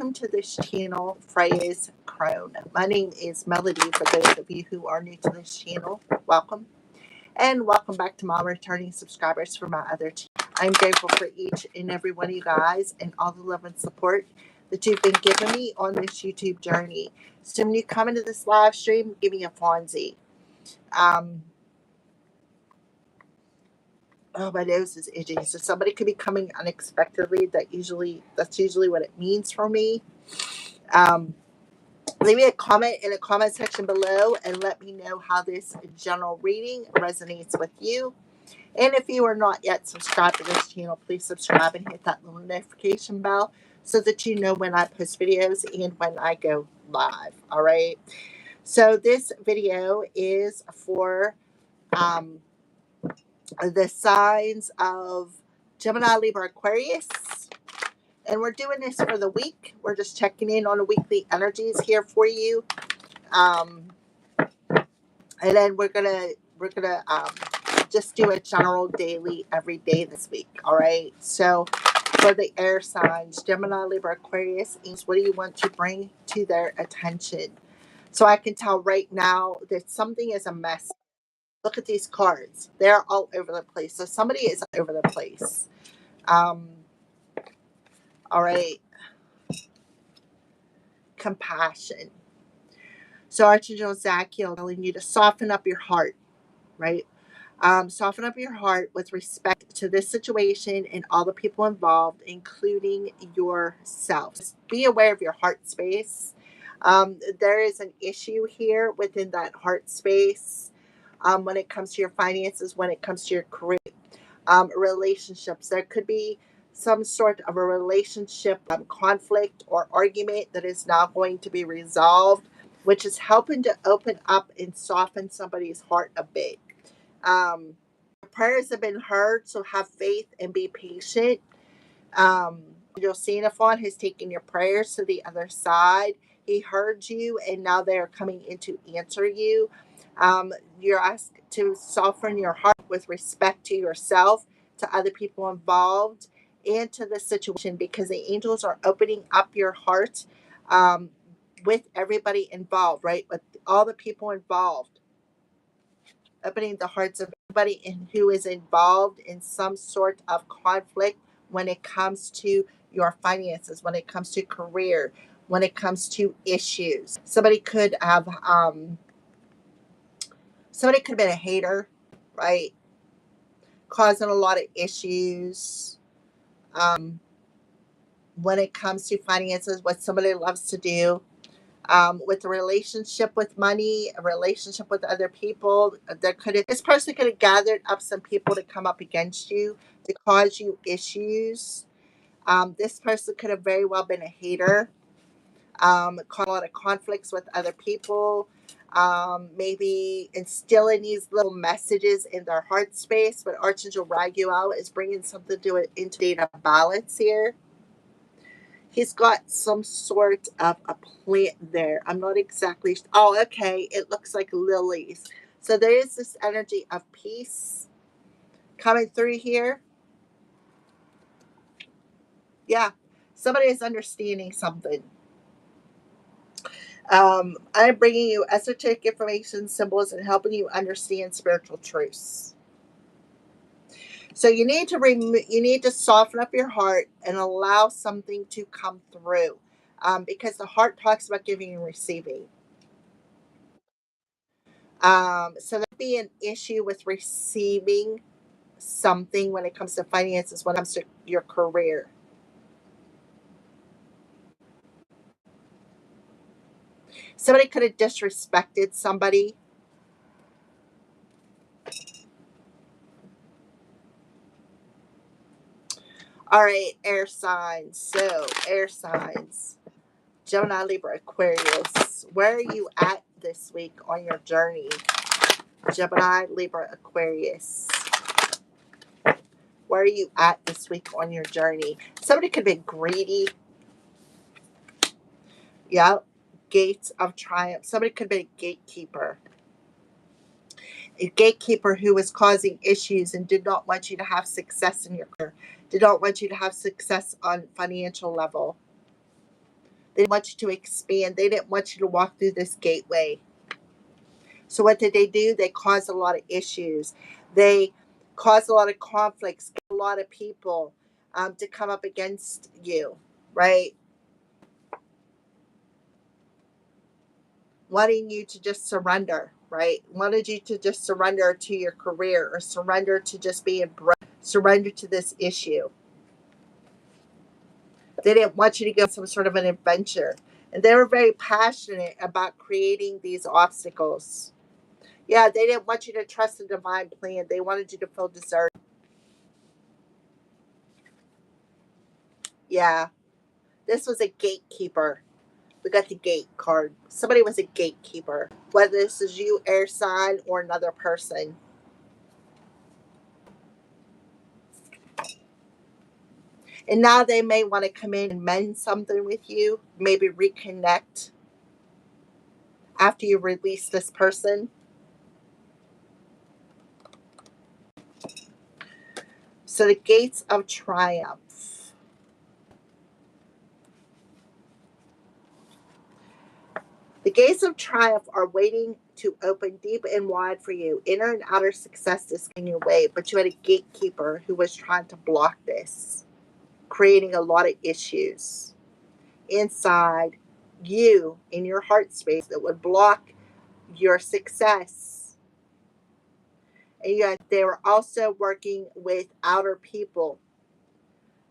welcome to this channel, Freya's Crone. My name is Melody. For those of you who are new to this channel, welcome. And welcome back to my returning subscribers for my other channel. I'm grateful for each and every one of you guys and all the love and support that you've been giving me on this YouTube journey. So when you come into this live stream, give me a Fonzie. Oh, my nose is itchy. So somebody could be coming unexpectedly. That's usually what it means for me. Leave me a comment in the comment section below and let me know how this general reading resonates with you. And if you are not yet subscribed to this channel, please subscribe and hit that little notification bell so that you know when I post videos and when I go live. All right. So this video is for the signs of Gemini, Libra, Aquarius. And we're doing this for the week. We're just checking in on the weekly energies here for you. And then we're gonna just do a general daily every day this week. All right. So for the air signs, Gemini, Libra, Aquarius, what do you want to bring to their attention? So I can tell right now that something is a mess. Look at these cards. They're all over the place. So somebody is all over the place. All right. Compassion. So Archangel Zachiel telling you to soften up your heart, right? Soften up your heart with respect to this situation and all the people involved, including yourself. Just be aware of your heart space. There is an issue here within that heart space when it comes to your finances, when it comes to your career, relationships. There could be some sort of a relationship conflict or argument that is now going to be resolved, which is helping to open up and soften somebody's heart a bit. Prayers have been heard, so have faith and be patient. Angel Xenophon has taken your prayers to the other side. He heard you, and now they are coming in to answer you. You're asked to soften your heart with respect to yourself, to other people involved, and to the situation, because the angels are opening up your heart with everybody involved, right? With all the people involved. Opening the hearts of everybody who is involved in some sort of conflict when it comes to your finances, when it comes to career, when it comes to issues. Somebody could have been a hater, right? Causing a lot of issues. When it comes to finances, what somebody loves to do. With a relationship with money, a relationship with other people, this person could have gathered up some people to come up against you, to cause you issues. This person could have very well been a hater, caused a lot of conflicts with other people, maybe instilling these little messages in their heart space. But Archangel Raguel is bringing something to it into data balance here. He's got some sort of a plant there. I'm not exactly. Oh, okay. It looks like lilies. So there is this energy of peace coming through here. Yeah. Somebody is understanding something. I'm bringing you esoteric information, symbols, and helping you understand spiritual truths. So you need to soften up your heart and allow something to come through, because the heart talks about giving and receiving. So there'd be an issue with receiving something when it comes to finances, when it comes to your career. Somebody could have disrespected somebody. All right, air signs. So, air signs. Gemini, Libra, Aquarius. Where are you at this week on your journey? Gemini, Libra, Aquarius. Where are you at this week on your journey? Somebody could have been greedy. Yep. Gates of triumph. Somebody could be a gatekeeper. A gatekeeper who was causing issues and did not want you to have success in your career, did not want you to have success on financial level. They didn't want you to expand. They didn't want you to walk through this gateway. So what did they do? They caused a lot of issues. They caused a lot of conflicts, a lot of people to come up against you, right? Wanting you to just surrender, right? Wanted you to just surrender to your career or surrender to just being surrender to this issue. They didn't want you to go on some sort of an adventure. And they were very passionate about creating these obstacles. Yeah, they didn't want you to trust the divine plan. They wanted you to feel deserted. Yeah, this was a gatekeeper. We got the gate card. Somebody was a gatekeeper, whether this is you, air sign, or another person. And now they may want to come in and mend something with you, maybe reconnect after you release this person. So the gates of triumph. The gates of triumph are waiting to open deep and wide for you. Inner and outer success is in your way, but you had a gatekeeper who was trying to block this, creating a lot of issues inside you in your heart space that would block your success. And yet they were also working with outer people,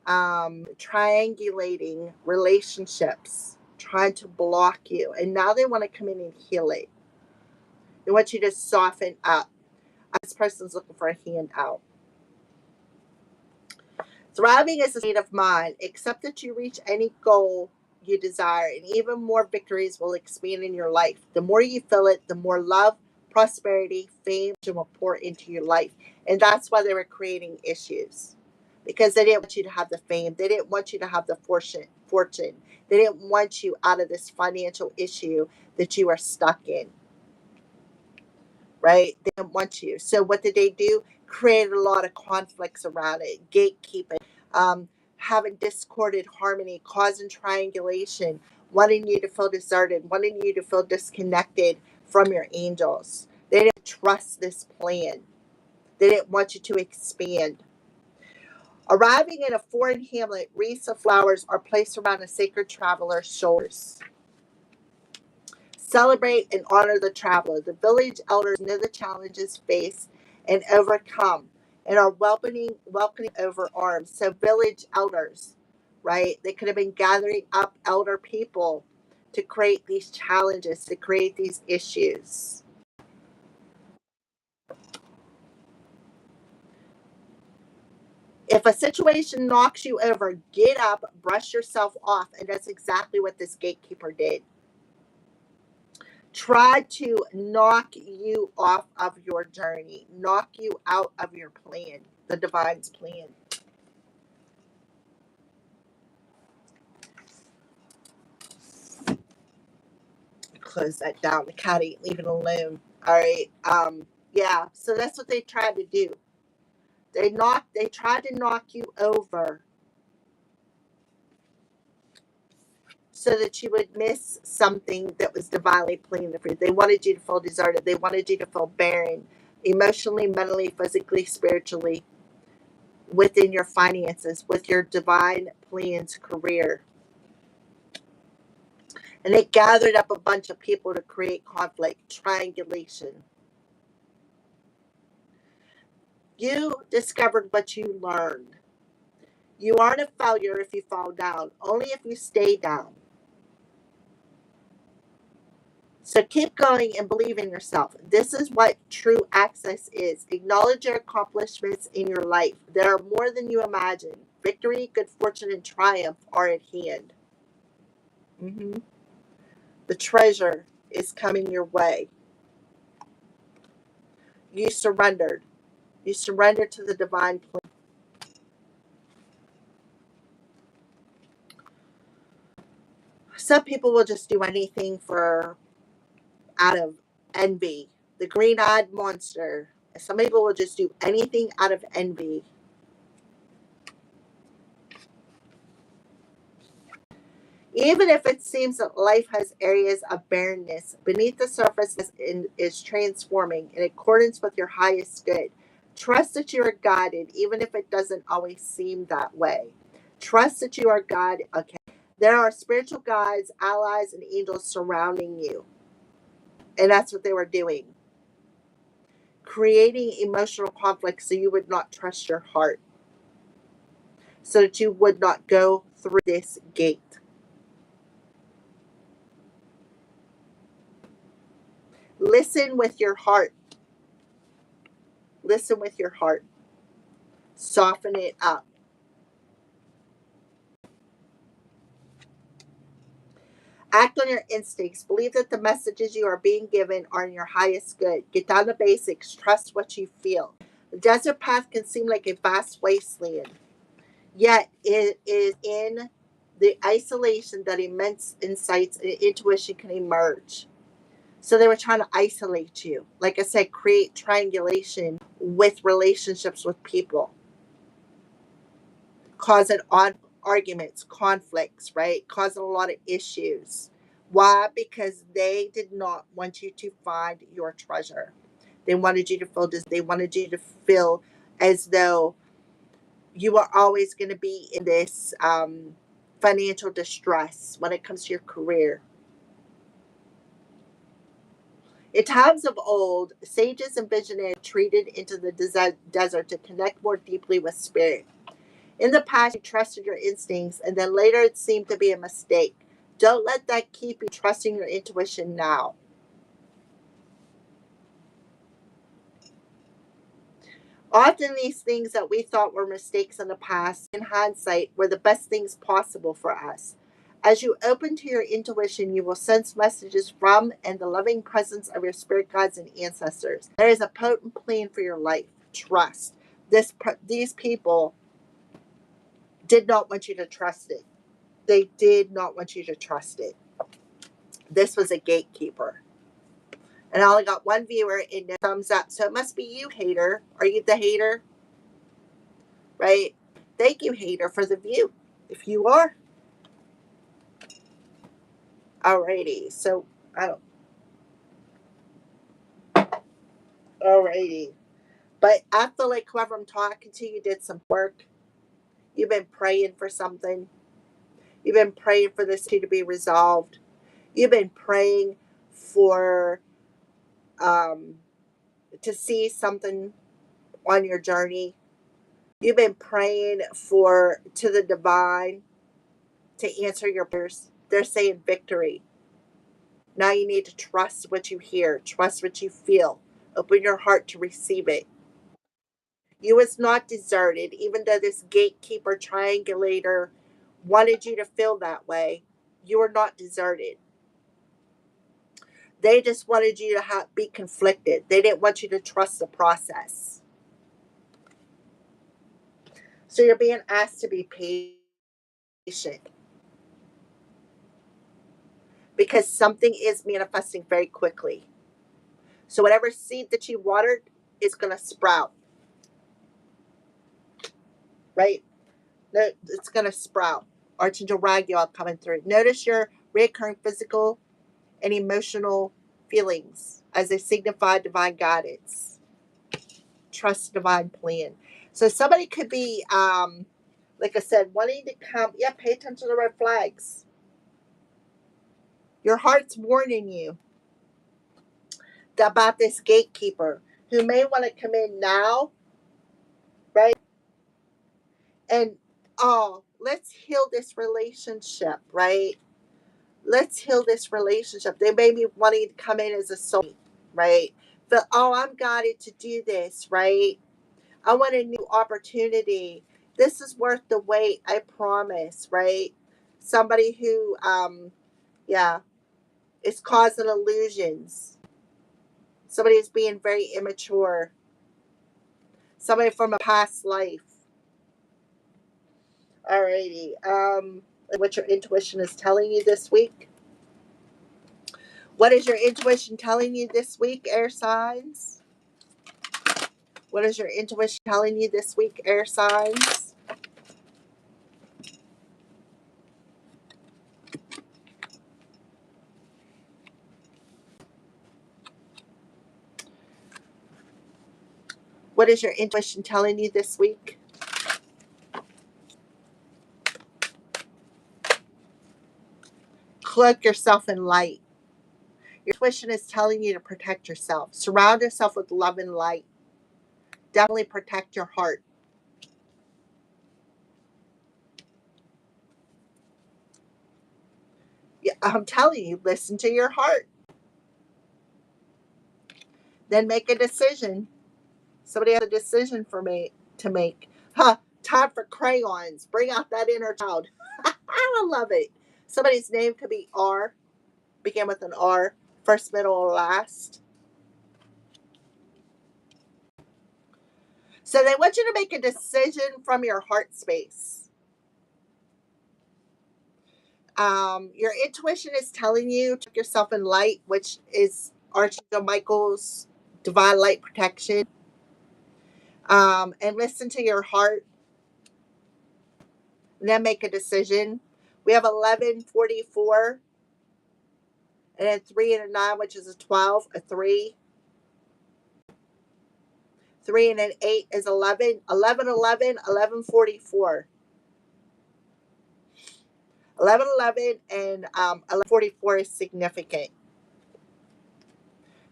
triangulating relationships, trying to block you. And now they want to come in and heal it. They want you to soften up. This person's looking for a handout. Thriving is a state of mind. Accept that you reach any goal you desire, and even more victories will expand in your life. The more you feel it, the more love, prosperity, fame will pour into your life. And that's why they were creating issues. Because they didn't want you to have the fame. They didn't want you to have the fortune. They didn't want you out of this financial issue that you are stuck in. Right? They didn't want you. So what did they do? Created a lot of conflicts around it, gatekeeping, having discorded harmony, causing triangulation, wanting you to feel deserted, wanting you to feel disconnected from your angels. They didn't trust this plan. They didn't want you to expand. Arriving in a foreign hamlet, wreaths of flowers are placed around a sacred traveler's shoulders. Celebrate and honor the traveler. The village elders know the challenges faced and overcome and are welcoming over arms. So village elders, right? They could have been gathering up elder people to create these challenges, to create these issues. If a situation knocks you over, get up, brush yourself off. And that's exactly what this gatekeeper did. Try to knock you off of your journey, knock you out of your plan, the divine's plan. Close that down. The cat ain't leaving alone. All right. Yeah. So that's what they tried to do. They tried to knock you over so that you would miss something that was divinely planned for you. They wanted you to feel deserted. They wanted you to feel barren, emotionally, mentally, physically, spiritually, within your finances, with your divine plans career. And they gathered up a bunch of people to create conflict, triangulation. You discovered what you learned. You aren't a failure if you fall down, only if you stay down. So keep going and believe in yourself. This is what true access is. Acknowledge your accomplishments in your life. There are more than you imagine. Victory, good fortune, and triumph are at hand. Mm-hmm. The treasure is coming your way. You surrendered. You surrendered to the divine plan. Some people will just do anything for out of envy. The green-eyed monster. Some people will just do anything out of envy. Even if it seems that life has areas of barrenness, beneath the surface is transforming in accordance with your highest good. Trust that you are guided, even if it doesn't always seem that way. Trust that you are guided. Okay. There are spiritual guides, allies, and angels surrounding you. And that's what they were doing. Creating emotional conflict so you would not trust your heart, so that you would not go through this gate. Listen with your heart. Listen with your heart. Soften it up. Act on your instincts. Believe that the messages you are being given are in your highest good. Get down to basics. Trust what you feel. The desert path can seem like a vast wasteland, yet it is in the isolation that immense insights and intuition can emerge. So they were trying to isolate you. Like I said, create triangulation with relationships with people, causing arguments, conflicts, right? Causing a lot of issues. Why? Because they did not want you to find your treasure. They wanted you to feel this. They wanted you to feel as though you are always going to be in this financial distress when it comes to your career. In times of old, sages and visionaries retreated into the desert to connect more deeply with spirit. In the past, you trusted your instincts, and then later it seemed to be a mistake. Don't let that keep you trusting your intuition now. Often, these things that we thought were mistakes in the past, in hindsight, were the best things possible for us. As you open to your intuition, you will sense messages from and the loving presence of your spirit guides and ancestors. There is a potent plan for your life. Trust. These people did not want you to trust it. They did not want you to trust it. This was a gatekeeper. And I only got one viewer and no thumbs up. So it must be you, hater. Are you the hater? Right? Thank you, hater, for the view. If you are. Alrighty. So I don't alrighty. But I feel like whoever I'm talking to, you did some work. You've been praying for something. You've been praying for this to be resolved. You've been praying for um to see something on your journey. You've been praying for to the divine to answer your prayers. They're saying victory. Now you need to trust what you hear, trust what you feel. Open your heart to receive it. You was not deserted, even though this gatekeeper triangulator wanted you to feel that way. You were not deserted. They just wanted you to be conflicted. They didn't want you to trust the process. So you're being asked to be patient because something is manifesting very quickly. So whatever seed that you watered is going to sprout, right? It's going to sprout. Archangel Raguel coming through. Notice your recurring physical and emotional feelings as they signify divine guidance. Trust divine plan. So somebody could be, like I said, wanting to come. Yeah, pay attention to the red flags. Your heart's warning you about this gatekeeper who may want to come in now, right? And oh, let's heal this relationship, right? Let's heal this relationship. They may be wanting to come in as a soulmate, right? But oh, I'm guided to do this, right? I want a new opportunity. This is worth the wait, I promise, right? Somebody who yeah, is causing illusions. Somebody is being very immature. Somebody from a past life. Alrighty. What your intuition is telling you this week. What is your intuition telling you this week, air signs? What is your intuition telling you this week, air signs? What is your intuition telling you this week? Cloak yourself in light. Your intuition is telling you to protect yourself. Surround yourself with love and light. Definitely protect your heart. Yeah, I'm telling you, listen to your heart. Then make a decision. Somebody has a decision for me to make. Time for crayons. Bring out that inner child. I love it. Somebody's name could be R, begin with an R, first, middle, or last. So they want you to make a decision from your heart space. Your intuition is telling you to put yourself in light, which is Archangel Michael's divine light protection. And listen to your heart. And then make a decision. We have 11:44, and then 3 and a 9, which is a 12, a 3. 3 and an 8 is 11. 11, 11, 11:44. 11:11 and 11:44 is significant.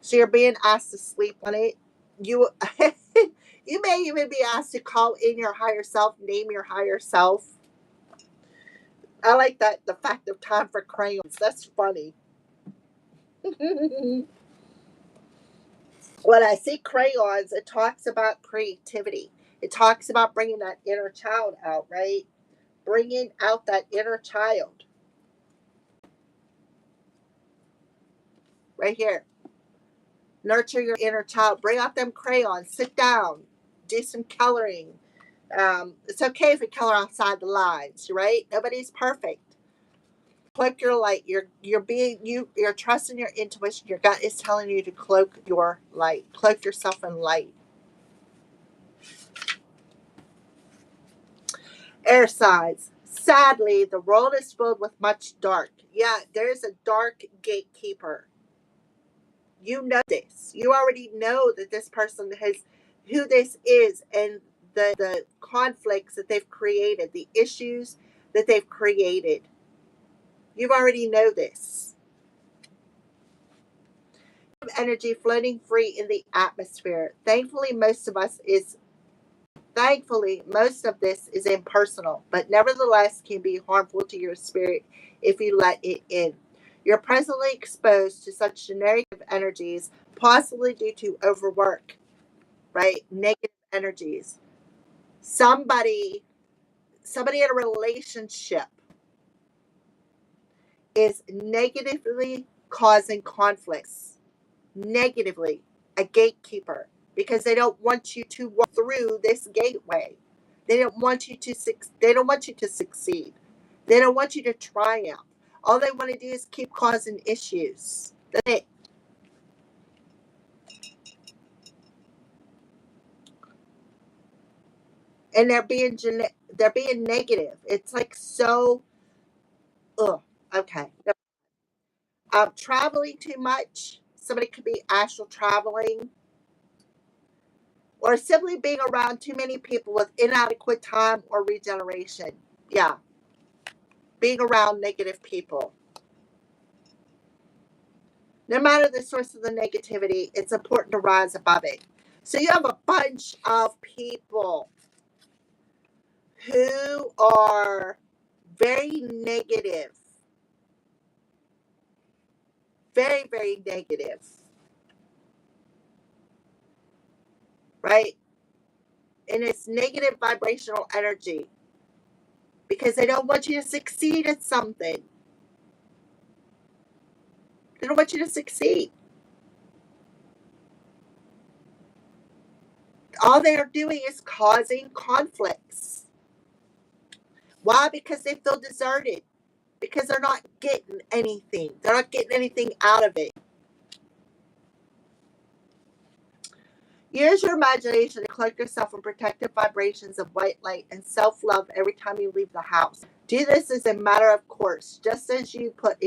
So you're being asked to sleep on it. You you may even be asked to call in your higher self, name your higher self. I like that, the fact of time for crayons. That's funny. When I see crayons, it talks about creativity. It talks about bringing that inner child out, right? Bringing out that inner child. Right here. Nurture your inner child. Bring out them crayons. Sit down. Do some coloring. It's okay if you color outside the lines, right? Nobody's perfect. Cloak your light. You're trusting your intuition. Your gut is telling you to cloak your light. Cloak yourself in light. Air signs. Sadly, the world is filled with much dark. Yeah, there's a dark gatekeeper. You know this. You already know that this person has who this is, and the conflicts that they've created, the issues that they've created. You already know this. Energy floating free in the atmosphere. Thankfully most of this is impersonal, but nevertheless can be harmful to your spirit if you let it in. You're presently exposed to such generic energies, possibly due to overwork, right? Negative energies. Somebody in a relationship is negatively causing conflicts. Negatively, a gatekeeper, because they don't want you to walk through this gateway. They don't want you to succeed. They don't want you to triumph. All they want to do is keep causing issues. That's it. And they're being negative. It's like so. Ugh. Okay. Traveling too much. Somebody could be astral traveling, or simply being around too many people with inadequate time or regeneration. Yeah, being around negative people. No matter the source of the negativity, it's important to rise above it. So you have a bunch of people who are very negative, very, very negative, right? And it's negative vibrational energy because they don't want you to succeed at something. They don't want you to succeed. All they are doing is causing conflicts. Why? Because they feel deserted. Because they're not getting anything. They're not getting anything out of it. Use your imagination to cloak yourself in protective vibrations of white light and self-love every time you leave the house. Do this as a matter of course, just as you put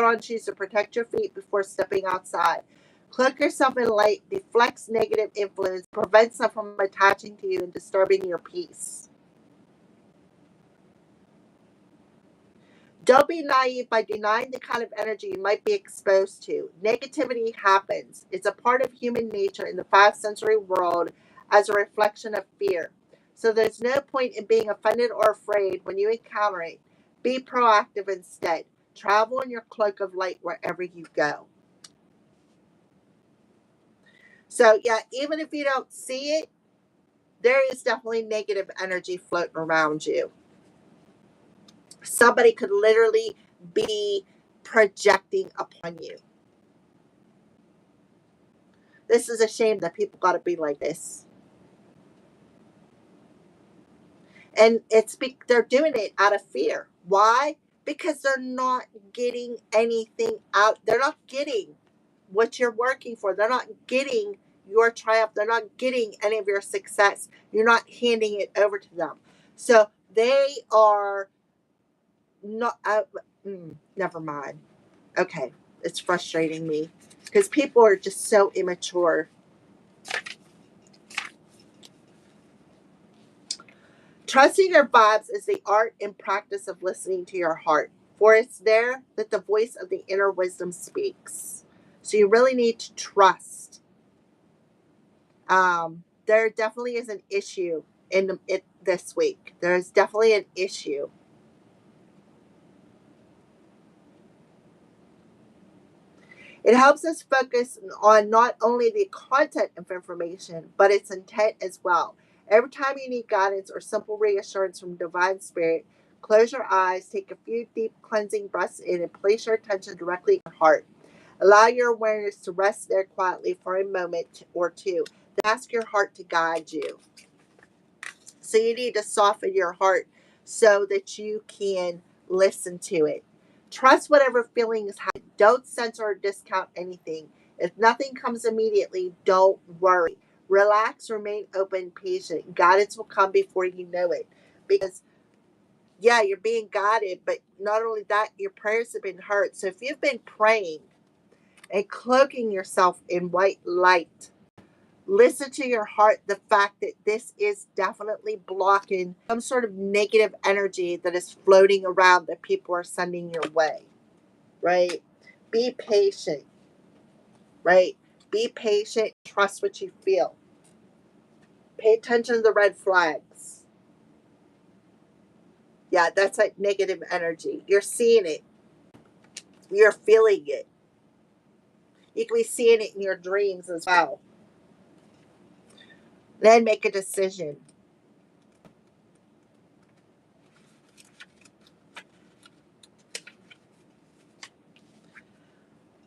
on shoes to protect your feet before stepping outside. Cloak yourself in light, deflects negative influence, prevents them from attaching to you and disturbing your peace. Don't be naive by denying the kind of energy you might be exposed to. Negativity happens. It's a part of human nature in the five sensory world as a reflection of fear. So there's no point in being offended or afraid when you encounter it. Be proactive instead. Travel in your cloak of light wherever you go. So, yeah, even if you don't see it, there is definitely negative energy floating around you. Somebody could literally be projecting upon you. This is a shame that people got to be like this. And they're doing it out of fear. Why? Because they're not getting anything out. They're not getting what you're working for. They're not getting your triumph. They're not getting any of your success. You're not handing it over to them. So they are not, never mind. Okay. It's frustrating me because people are just so immature. Trusting your vibes is the art and practice of listening to your heart, for it's there that the voice of the inner wisdom speaks. So you really need to trust. There definitely is an issue in it this week. There's definitely an issue. It helps us focus on not only the content of information, but its intent as well. Every time you need guidance or simple reassurance from Divine Spirit, close your eyes, take a few deep cleansing breaths in, and place your attention directly in your heart. Allow your awareness to rest there quietly for a moment or two. Then ask your heart to guide you. So you need to soften your heart so that you can listen to it. Trust whatever feelings happen. Don't censor or discount anything. If nothing comes immediately, don't worry. Relax, remain open, patient. Guidance will come before you know it. Because, yeah, you're being guided, but not only that, your prayers have been heard. So if you've been praying and cloaking yourself in white light, listen to your heart. The fact that this is definitely blocking some sort of negative energy that is floating around that people are sending your way, right? Be patient, right? Be patient. Trust what you feel. Pay attention to the red flags. Yeah, that's like negative energy. You're seeing it. You're feeling it. You can be seeing it in your dreams as well. Then make a decision.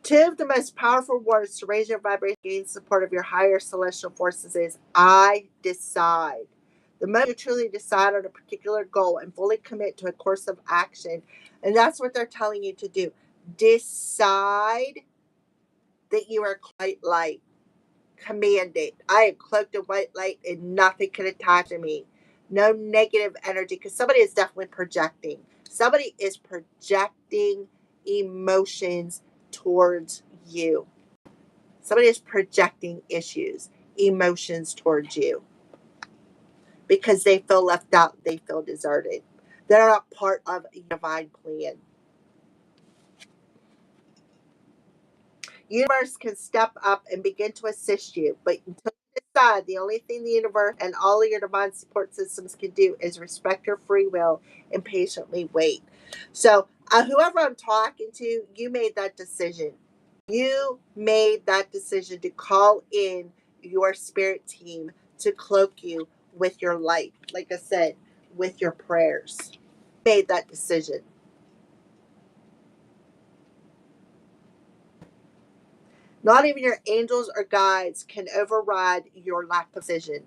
Two of the most powerful words to raise your vibration and gain support of your higher celestial forces is I decide. The moment you truly decide on a particular goal and fully commit to a course of action, and that's what they're telling you to do. Decide that you are quite light. Command it. I am cloaked in white light and nothing can attach to me. No negative energy, because somebody is definitely projecting. Somebody is projecting emotions towards you. Somebody is projecting issues, emotions towards you because they feel left out, they feel deserted. They're not part of a divine plan. Universe can step up and begin to assist you, but until you decide, the only thing the universe and all of your divine support systems can do is respect your free will and patiently wait. So, whoever I'm talking to, you made that decision. You made that decision to call in your spirit team to cloak you with your light. Like I said, with your prayers. You made that decision. Not even your angels or guides can override your lack of decision.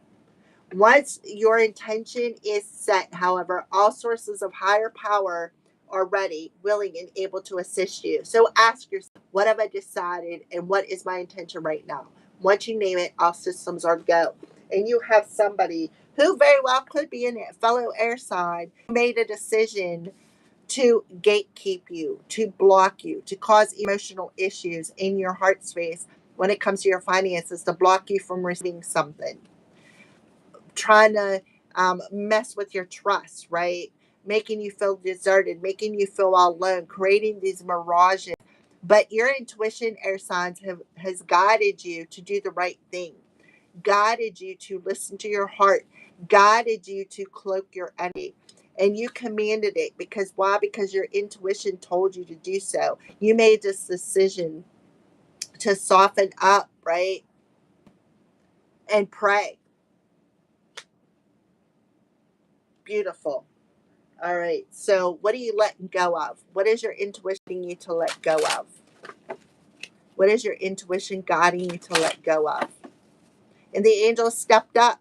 Once your intention is set, however, all sources of higher power are ready, willing, and able to assist you. So ask yourself, what have I decided and what is my intention right now? Once you name it, all systems are go. And you have somebody who very well could be in it, fellow air sign, made a decision to gatekeep you, to block you, to cause emotional issues in your heart space when it comes to your finances to block you from receiving something, trying to mess with your trust, right? Making you feel deserted, making you feel all alone, creating these mirages. But your intuition, air signs, has guided you to do the right thing, guided you to listen to your heart, guided you to cloak your energy. And you commanded it because why? Because your intuition told you to do so. You made this decision to soften up, right? And pray. Beautiful. All right. So, what are you letting go of? What is your intuition guiding you to let go of? What is your intuition guiding you to let go of? And the angels stepped up,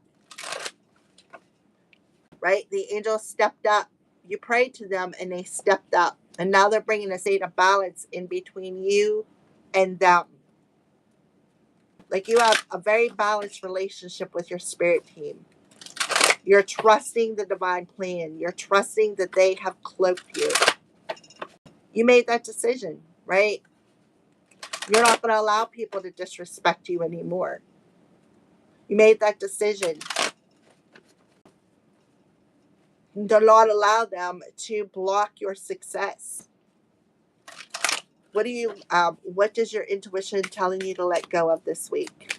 right? The angels stepped up. You prayed to them and they stepped up. And now they're bringing a state of balance in between you and them. Like you have a very balanced relationship with your spirit team. You're trusting the divine plan. You're trusting that they have cloaked you. You made that decision, right? You're not going to allow people to disrespect you anymore. You made that decision to not allow them to block your success. What does your intuition telling you to let go of this week?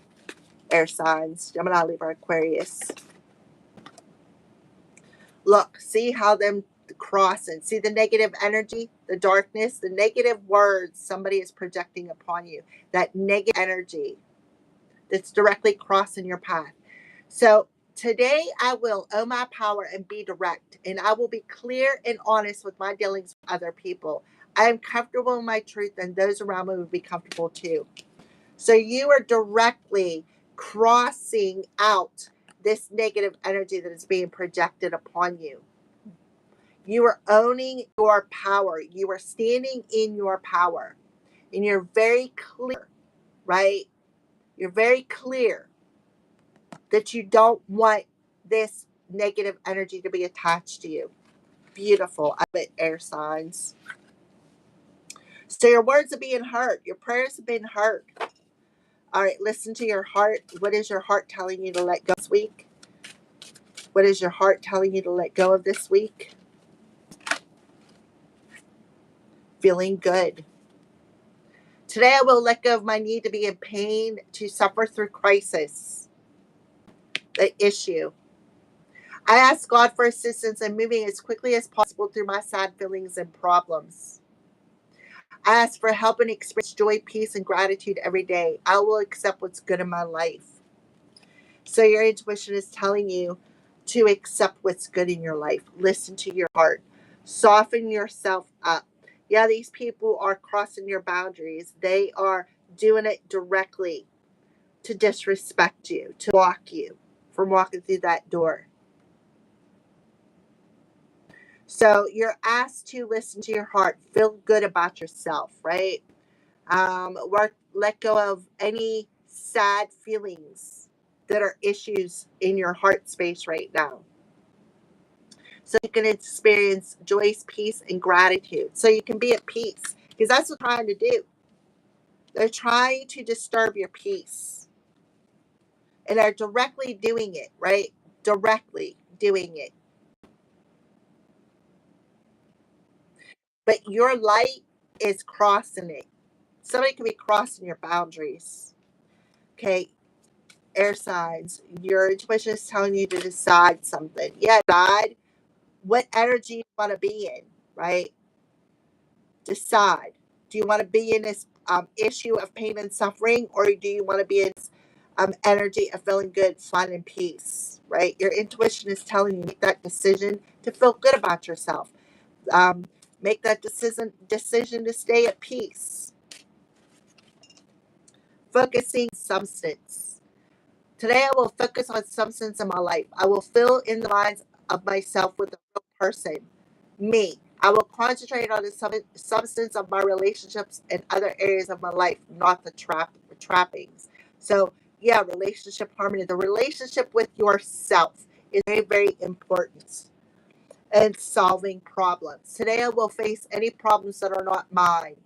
Air signs, Gemini, Libra, Aquarius. Look, see how them crossing. See the negative energy, the darkness, the negative words somebody is projecting upon you. That negative energy that's directly crossing your path. So today I will own my power and be direct, and I will be clear and honest with my dealings with other people. I am comfortable in my truth, and those around me will be comfortable too. So you are directly crossing out this negative energy that is being projected upon you. You are owning your power. You are standing in your power. And you're very clear, right? You're very clear that you don't want this negative energy to be attached to you. Beautiful. I bet air signs. So your words are being heard. Your prayers have been heard. All right, listen to your heart. What is your heart telling you to let go this week? What is your heart telling you to let go of this week? Feeling good. Today I will let go of my need to be in pain, to suffer through crisis, the issue. I ask God for assistance in moving as quickly as possible through my sad feelings and problems. I ask for help and experience joy, peace, and gratitude every day. I will accept what's good in my life. So your intuition is telling you to accept what's good in your life. Listen to your heart. Soften yourself up. Yeah, these people are crossing your boundaries. They are doing it directly to disrespect you, to block you from walking through that door. So you're asked to listen to your heart, feel good about yourself, right? Let go of any sad feelings that are issues in your heart space right now. So you can experience joy, peace, and gratitude. So you can be at peace. Because that's what they're trying to do. They're trying to disturb your peace. And they're directly doing it, right? Directly doing it. But your light is crossing it. Somebody can be crossing your boundaries. Okay, air signs. Your intuition is telling you to decide something. Yeah, decide what energy you want to be in, right? Decide. Do you want to be in this issue of pain and suffering, or do you want to be in this energy of feeling good, fun, and peace, right? Your intuition is telling you to make that decision to feel good about yourself. Um, make that decision to stay at peace. Focusing substance. Today I will focus on substance in my life. I will fill in the lines of myself with a real person, me. I will concentrate on the substance of my relationships and other areas of my life, not the trappings. So, yeah, relationship harmony. The relationship with yourself is very, very important in solving problems. Today I will face any problems that are not mine.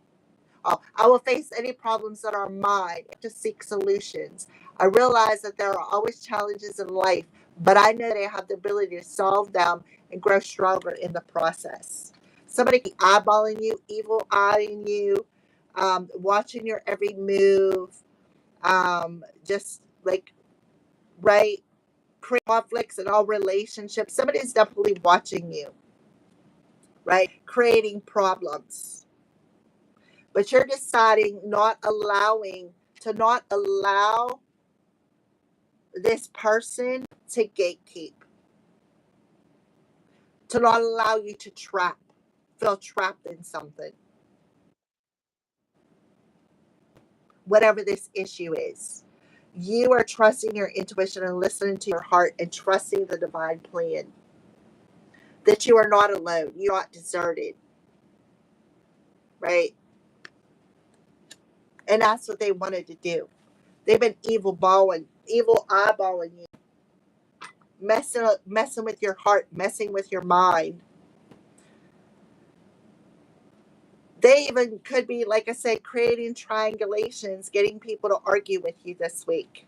I will face any problems that are mine to seek solutions. I realize that there are always challenges in life, but I know that I have the ability to solve them and grow stronger in the process. Somebody keep eyeballing you, evil eyeing you, watching your every move, just like, right? Create conflicts in all relationships. Somebody's definitely watching you, right? Creating problems. But you're deciding not allow this person to gatekeep, to not allow you to feel trapped in something, whatever this issue is. You are trusting your intuition and listening to your heart and trusting the divine plan. That you are not alone. You're not deserted, right? And that's what they wanted to do. They've been evil eyeballing you, messing with your heart, messing with your mind. They even could be, like I said, creating triangulations, getting people to argue with you this week.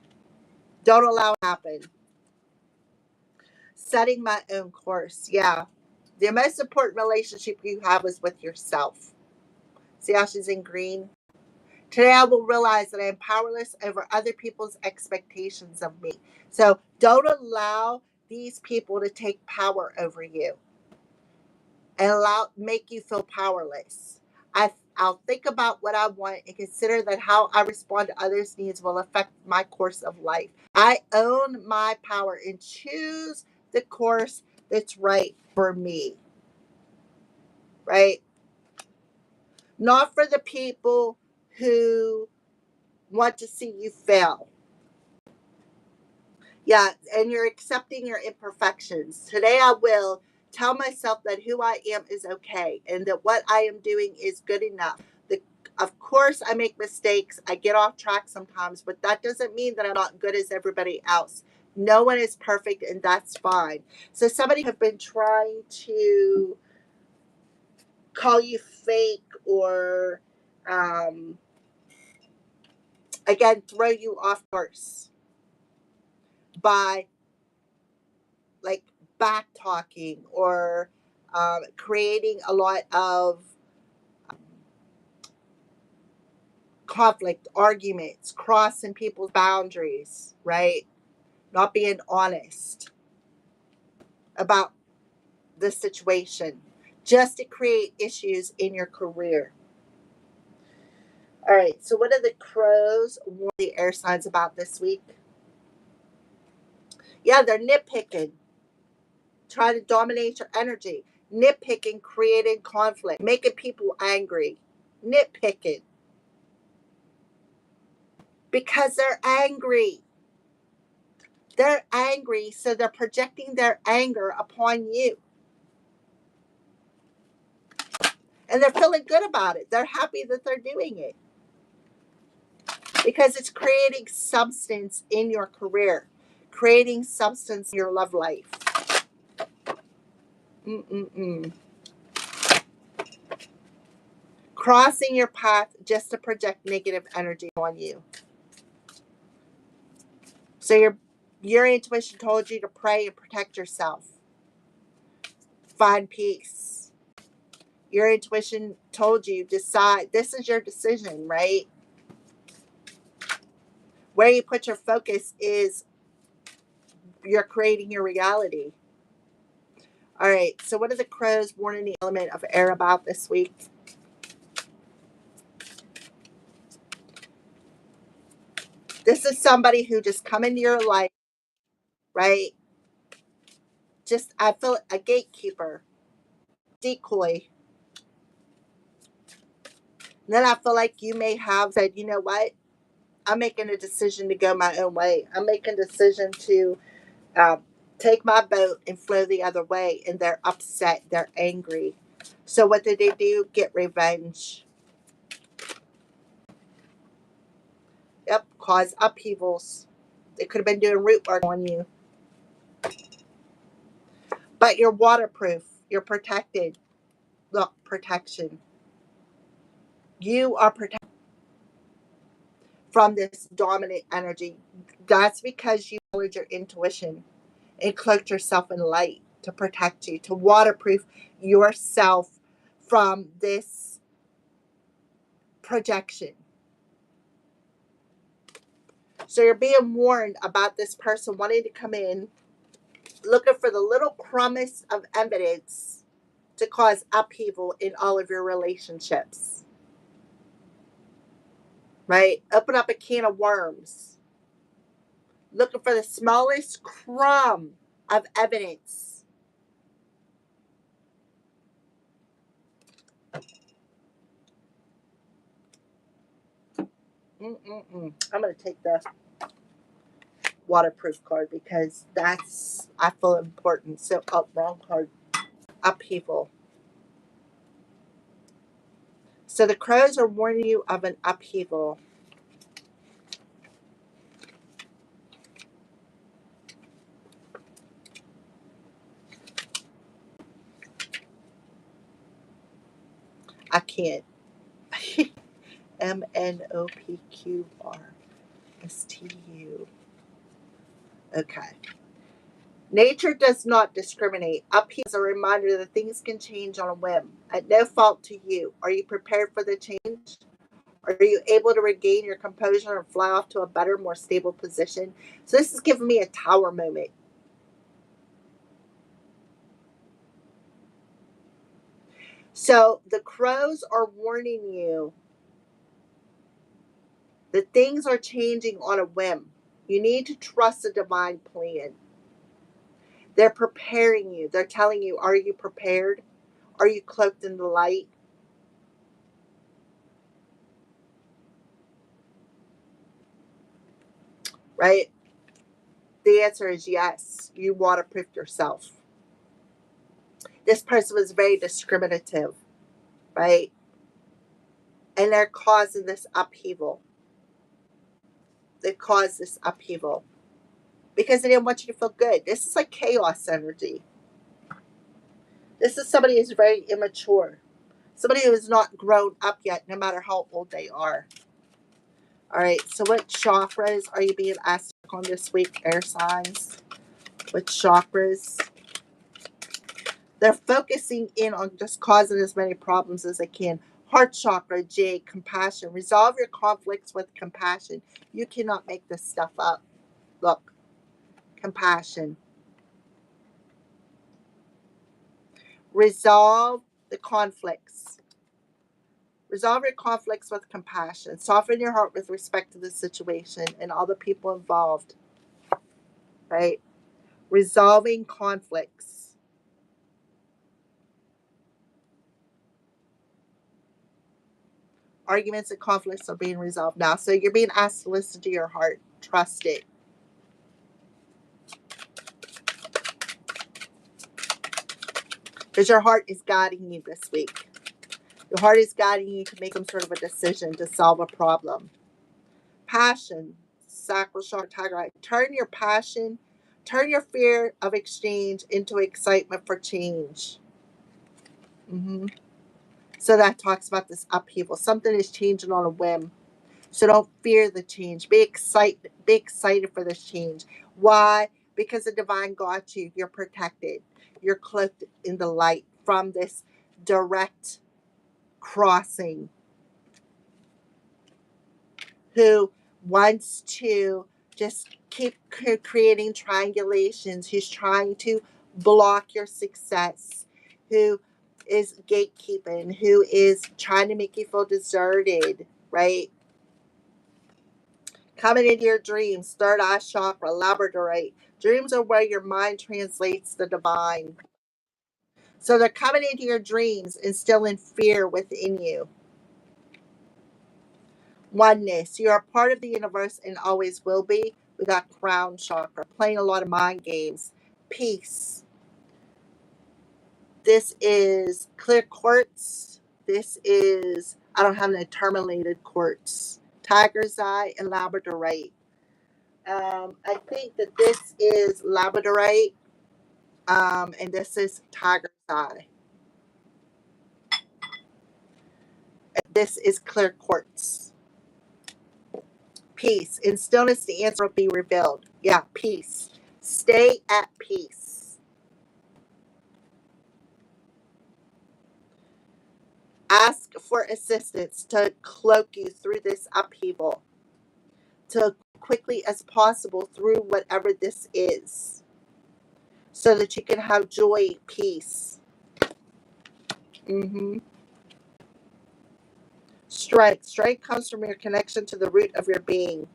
Don't allow it to happen. Setting my own course. Yeah. The most important relationship you have is with yourself. See how she's in green? Today I will realize that I am powerless over other people's expectations of me. So don't allow these people to take power over you and make you feel powerless. I'll think about what I want and consider that how I respond to others' needs will affect my course of life. I own my power and choose the course that's right for me, right? Not for the people who want to see you fail. Yeah, and you're accepting your imperfections. Today I will tell myself that who I am is okay and that what I am doing is good enough. Of course, I make mistakes. I get off track sometimes, but that doesn't mean that I'm not good as everybody else. No one is perfect, and that's fine. So somebody have been trying to call you fake or, um, again, throw you off course by like back talking or creating a lot of conflict, arguments, crossing people's boundaries, right? Not being honest about the situation just to create issues in your career. All right, so what are the crows warn the air signs about this week? Yeah, they're nitpicking, trying to dominate your energy, nitpicking, creating conflict, making people angry, nitpicking because they're angry. They're angry, so they're projecting their anger upon you. And they're feeling good about it. They're happy that they're doing it because it's creating substance in your career, creating substance in your love life. Crossing your path just to project negative energy on you. So your intuition told you to pray and protect yourself. Find peace. Your intuition told you decide. This is your decision, right? Where you put your focus is you're creating your reality. All right. So what are the crows warning the element of air about this week? This is somebody who just come into your life, right? Just I feel a gatekeeper, decoy. And then I feel like you may have said, you know what? I'm making a decision to go my own way. I'm making a decision to uh, take my boat and flow the other way. And they're upset. They're angry. So what did they do? Get revenge. Yep, cause upheavals. They could have been doing root work on you. But you're waterproof. You're protected. Look, protection. You are protected from this dominant energy. That's because you followed your intuition and cloaked yourself in light to protect you, to waterproof yourself from this projection. So you're being warned about this person wanting to come in, looking for the little crumbs of evidence to cause upheaval in all of your relationships. Right? Open up a can of worms, looking for the smallest crumb of evidence. I'm going to take the waterproof card because that's, I feel important. So, oh, wrong card. Upheaval. So the crows are warning you of an upheaval. I can't. MNOPQRSTU. Okay. Nature does not discriminate. Upheaval is a reminder that things can change on a whim, at no fault to you. Are you prepared for the change? Are you able to regain your composure and fly off to a better, more stable position? So this is giving me a tower moment. So the crows are warning you that things are changing on a whim. You need to trust the divine plan. They're preparing you. They're telling you, are you prepared? Are you cloaked in the light? Right? The answer is yes. You waterproofed yourself. This person was very discriminative, right? And they're causing this upheaval. They caused this upheaval because they didn't want you to feel good. This is like chaos energy. This is somebody who's very immature. Somebody who has not grown up yet, no matter how old they are. All right, so what chakras are you being asked on this week, air signs? What chakras? They're focusing in on just causing as many problems as they can. Heart chakra, J, compassion. Resolve your conflicts with compassion. You cannot make this stuff up. Look, compassion. Resolve the conflicts. Resolve your conflicts with compassion. Soften your heart with respect to the situation and all the people involved. Right? Resolving conflicts. Arguments and conflicts are being resolved now. So you're being asked to listen to your heart. Trust it. Because your heart is guiding you this week. Your heart is guiding you to make some sort of a decision to solve a problem. Passion. Sacral chakra, tiger eye. Turn your passion, turn your fear of exchange into excitement for change. So that talks about this upheaval. Something is changing on a whim. So don't fear the change. Be excited for this change. Why? Because the divine got you. You're protected. You're cloaked in the light from this direct crossing. Who wants to just keep creating triangulations, who's trying to block your success, who is gatekeeping, who is trying to make you feel deserted, right? Coming into your dreams, third eye chakra, labradorite. Dreams are where your mind translates the divine. So they're coming into your dreams, instilling fear within you. Oneness. You're a part of the universe and always will be. We got crown chakra, playing a lot of mind games. Peace. This is clear quartz. This is, I don't have an terminated quartz. Tiger's eye and labradorite. I think that this is labradorite, and this is tiger's eye. This is clear quartz. Peace. In stillness, the answer will be revealed. Yeah, peace. Stay at peace. Ask for assistance to cloak you through this upheaval, to quickly as possible through whatever this is, so that you can have joy, peace. hmm Strength. Strength comes from your connection to the root of your being.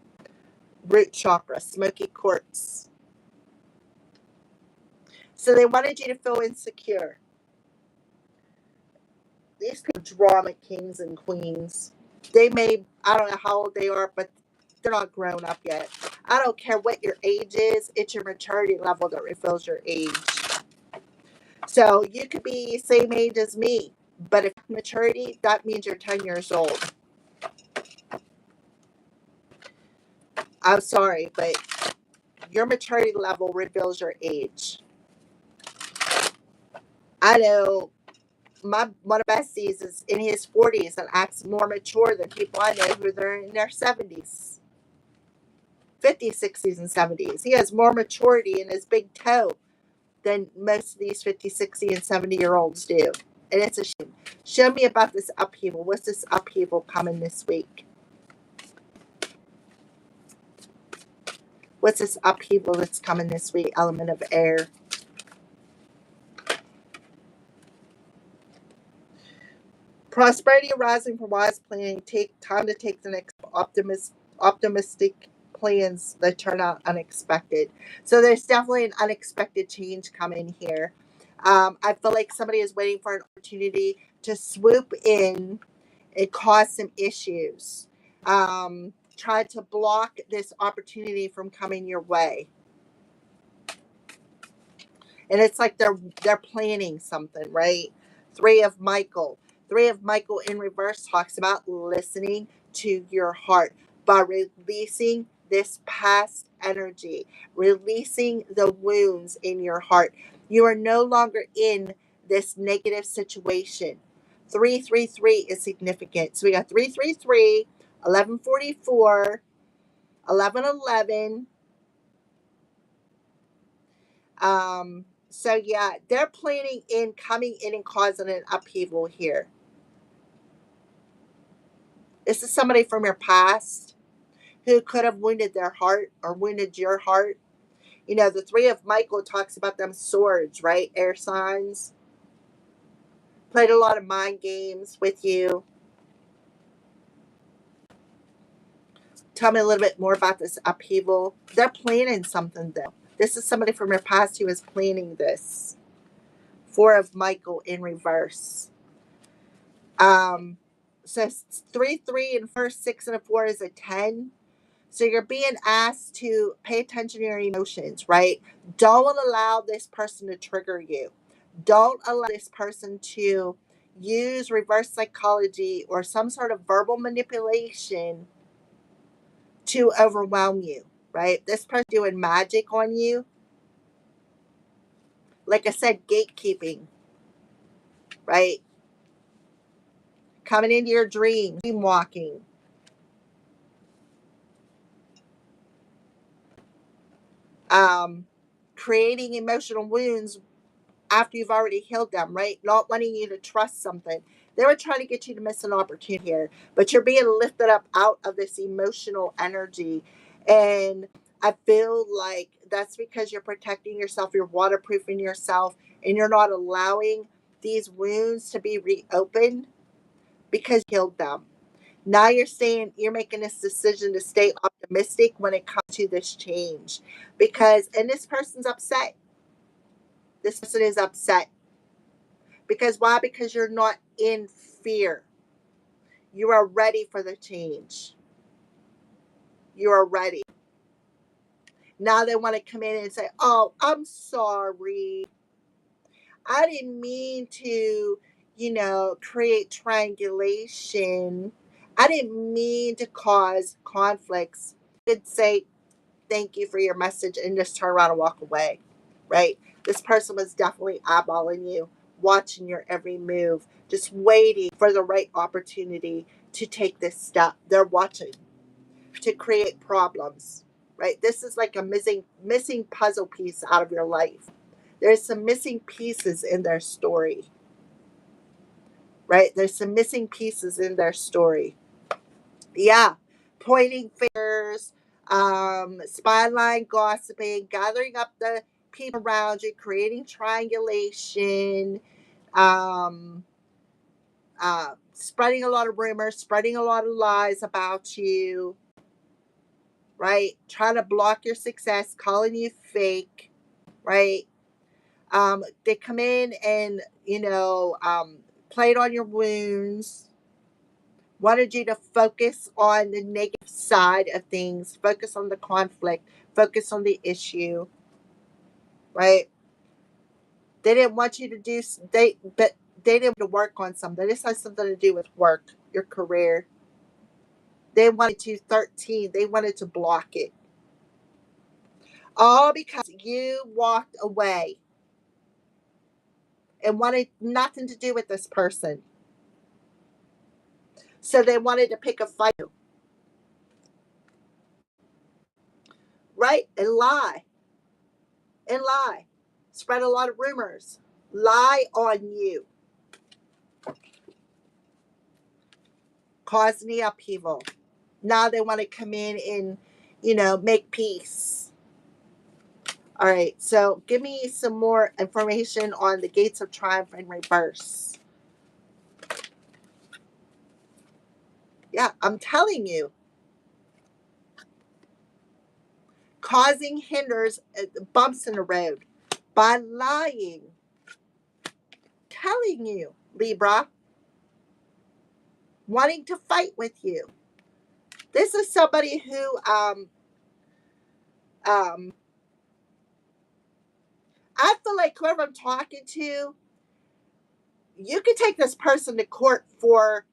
Root chakra, smoky quartz. So they wanted you to feel insecure. These people, drama kings and queens. They may, I don't know how old they are, but they're not grown up yet. I don't care what your age is, it's your maturity level that reveals your age. So you could be same age as me, but if maturity, that means you're 10 years old. I'm sorry, but your maturity level reveals your age. I know my one of my besties is in his 40s and acts more mature than people I know who are in their 70s, 50s, 60s, and 70s. He has more maturity in his big toe than most of these 50, 60, and 70-year-olds do. And it's a shame. Show me about this upheaval. What's this upheaval coming this week? What's this upheaval that's coming this week? Element of air. Prosperity arising from wise planning. Take time to take the next optimistic plans that turn out unexpected. So there's definitely an unexpected change coming here. I feel like somebody is waiting for an opportunity to swoop in and cause some issues. Try to block this opportunity from coming your way. And it's like they're planning something, right? Three of Michael. Three of Michael in reverse talks about listening to your heart by releasing this past energy, releasing the wounds in your heart. You are no longer in this negative situation. 333 is significant. So we got 333, 1144, 1111. So yeah, they're planning in coming in and causing an upheaval here. This is somebody from your past who could have wounded their heart or wounded your heart. You know, the three of Michael talks about them swords, right? Air signs. Played a lot of mind games with you. Tell me a little bit more about this upheaval. They're planning something though. This is somebody from your past who is planning this. Four of Michael in reverse. So 3 and first 6 and a 4 is a 10. So you're being asked to pay attention to your emotions, right? Don't allow this person to trigger you. Don't allow this person to use reverse psychology or some sort of verbal manipulation to overwhelm you, right? This person doing magic on you. Like I said, gatekeeping, right? Coming into your dream walking. Um, Creating emotional wounds after you've already healed them, right? Not wanting you to trust something. They were trying to get you to miss an opportunity here, but you're being lifted up out of this emotional energy. And I feel like that's because you're protecting yourself, you're waterproofing yourself, and you're not allowing these wounds to be reopened because you healed them. Now you're making this decision to stay optimistic when it comes to this change. And this person's upset. This person is upset. Because why? Because you're not in fear. You are ready for the change. You are ready. Now they want to come in and say, oh, I'm sorry. I didn't mean to, create triangulation. I didn't mean to cause conflicts. You could say, thank you for your message and just turn around and walk away, right? This person was definitely eyeballing you. watching your every move, just waiting for the right opportunity to take this step. They're watching to create problems, right? This is like a missing puzzle piece out of your life. There's some missing pieces in their story, right? There's some missing pieces in their story. Yeah, pointing fingers, spyline, gossiping, gathering up the people around you, creating triangulation, um, spreading a lot of rumors, spreading a lot of lies about you, right? Trying to block your success, calling you fake, right? They come in and, played on your wounds, wanted you to focus on the negative side of things, focus on the conflict, focus on the issue, right? They didn't want you to but they didn't want to work on something. This has something to do with work, your career. They wanted to 13. They wanted to block it. All because you walked away and wanted nothing to do with this person. So they wanted to pick a fight, right? And lie. And lie. Spread a lot of rumors. Lie on you. Cause any upheaval. Now they want to come in and, make peace. All right. So give me some more information on the gates of triumph in reverse. Yeah, I'm telling you. Causing hinders, bumps in the road by lying. Telling you, Libra, wanting to fight with you. This is somebody who I feel like whoever I'm talking to, you could take this person to court for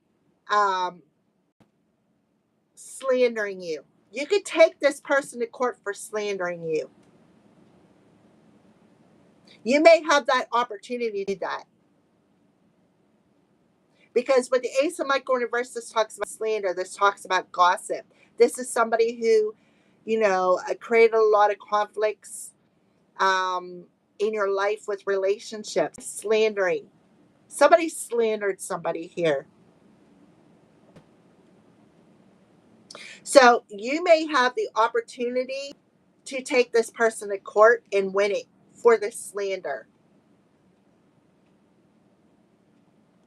um, slandering you. You could take this person to court for slandering you. You may have that opportunity to do that. Because with the Ace of Michael in reverse, this talks about slander. This talks about gossip. This is somebody who, created a lot of conflicts in your life with relationships. Slandering. Somebody slandered somebody here. So you may have the opportunity to take this person to court and win it for the slander.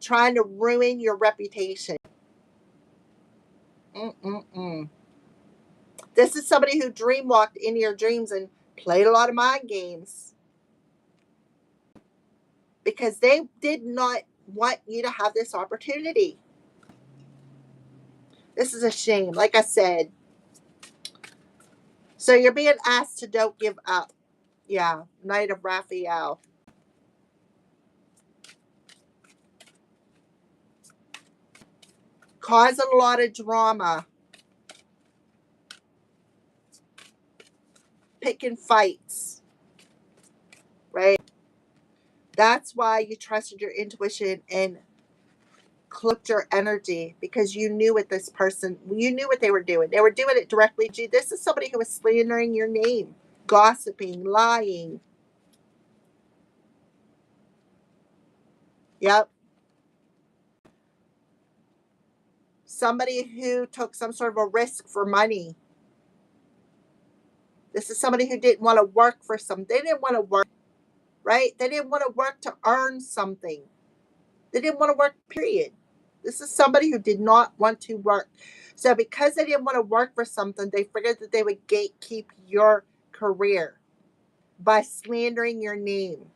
Trying to ruin your reputation. Mm-mm-mm. This is somebody who dream walked into your dreams and played a lot of mind games. Because they did not want you to have this opportunity. This is a shame, like I said. So you're being asked to don't give up. Yeah, Knight of Raphael. Causing a lot of drama. Picking fights. Right? That's why you trusted your intuition and cloaked your energy, because you knew what you knew what they were doing. They were doing it directly to you. This is somebody who was slandering your name, gossiping, lying. Yep. Somebody who took some sort of a risk for money. This is somebody who didn't want to work for something. They didn't want to work, right? They didn't want to work to earn something. They didn't want to work, period. This is somebody who did not want to work. So because they didn't want to work for something, they figured that they would gatekeep your career by slandering your name,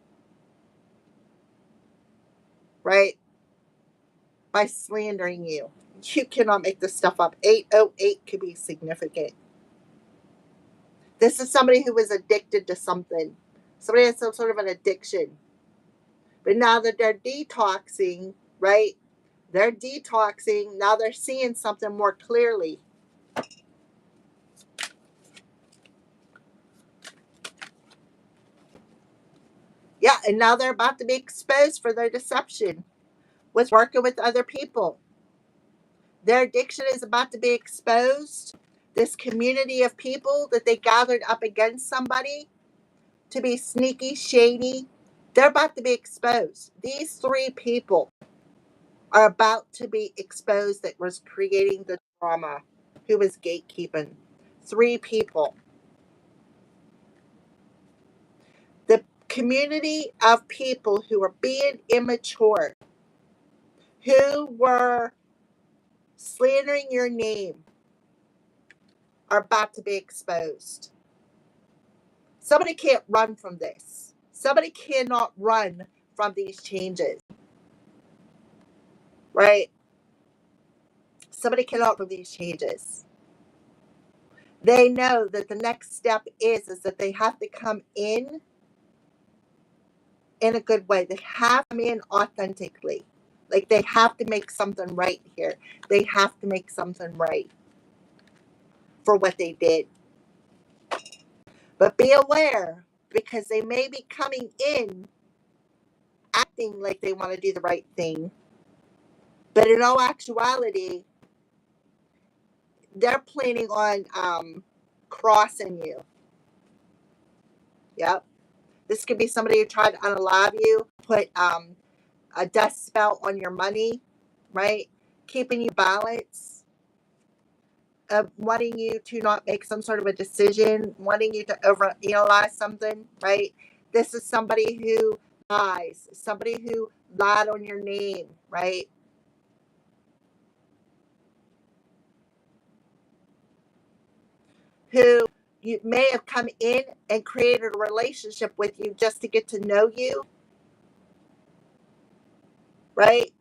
right? By slandering you. You cannot make this stuff up. 808 could be significant. This is somebody who was addicted to something. Somebody has some sort of an addiction. But now that they're detoxing, right? They're detoxing. Now they're seeing something more clearly. Yeah, and now they're about to be exposed for their deception with working with other people. Their addiction is about to be exposed. This community of people that they gathered up against somebody to be sneaky, shady, they're about to be exposed. These three people are about to be exposed that was creating the drama, who was gatekeeping. Three people. The community of people who were being immature, who were slandering your name, are about to be exposed. Somebody can't run from this. Somebody cannot run from these changes, right? Somebody cannot from these changes. They know that the next step is that they have to come in a good way. They have to come in authentically. Like they have to make something right here. They have to make something right for what they did. But be aware because they may be coming in acting like they want to do the right thing. But in all actuality, they're planning on crossing you. Yep. This could be somebody who tried to unalive you, put a death spell on your money, right? Keeping you balanced, wanting you to not make some sort of a decision, wanting you to overanalyze something, right? This is somebody who lies, somebody who lied on your name, right? Who you may have come in and created a relationship with you just to get to know you, right?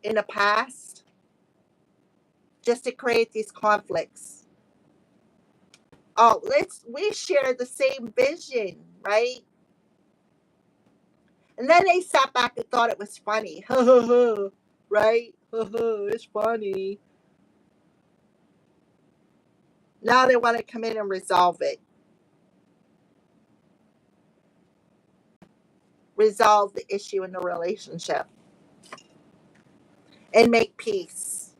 In the past, just to create these conflicts. Oh, we share the same vision, right? And then they sat back and thought it was funny. Right? It's funny. Now they want to come in and resolve it. Resolve the issue in the relationship and make peace.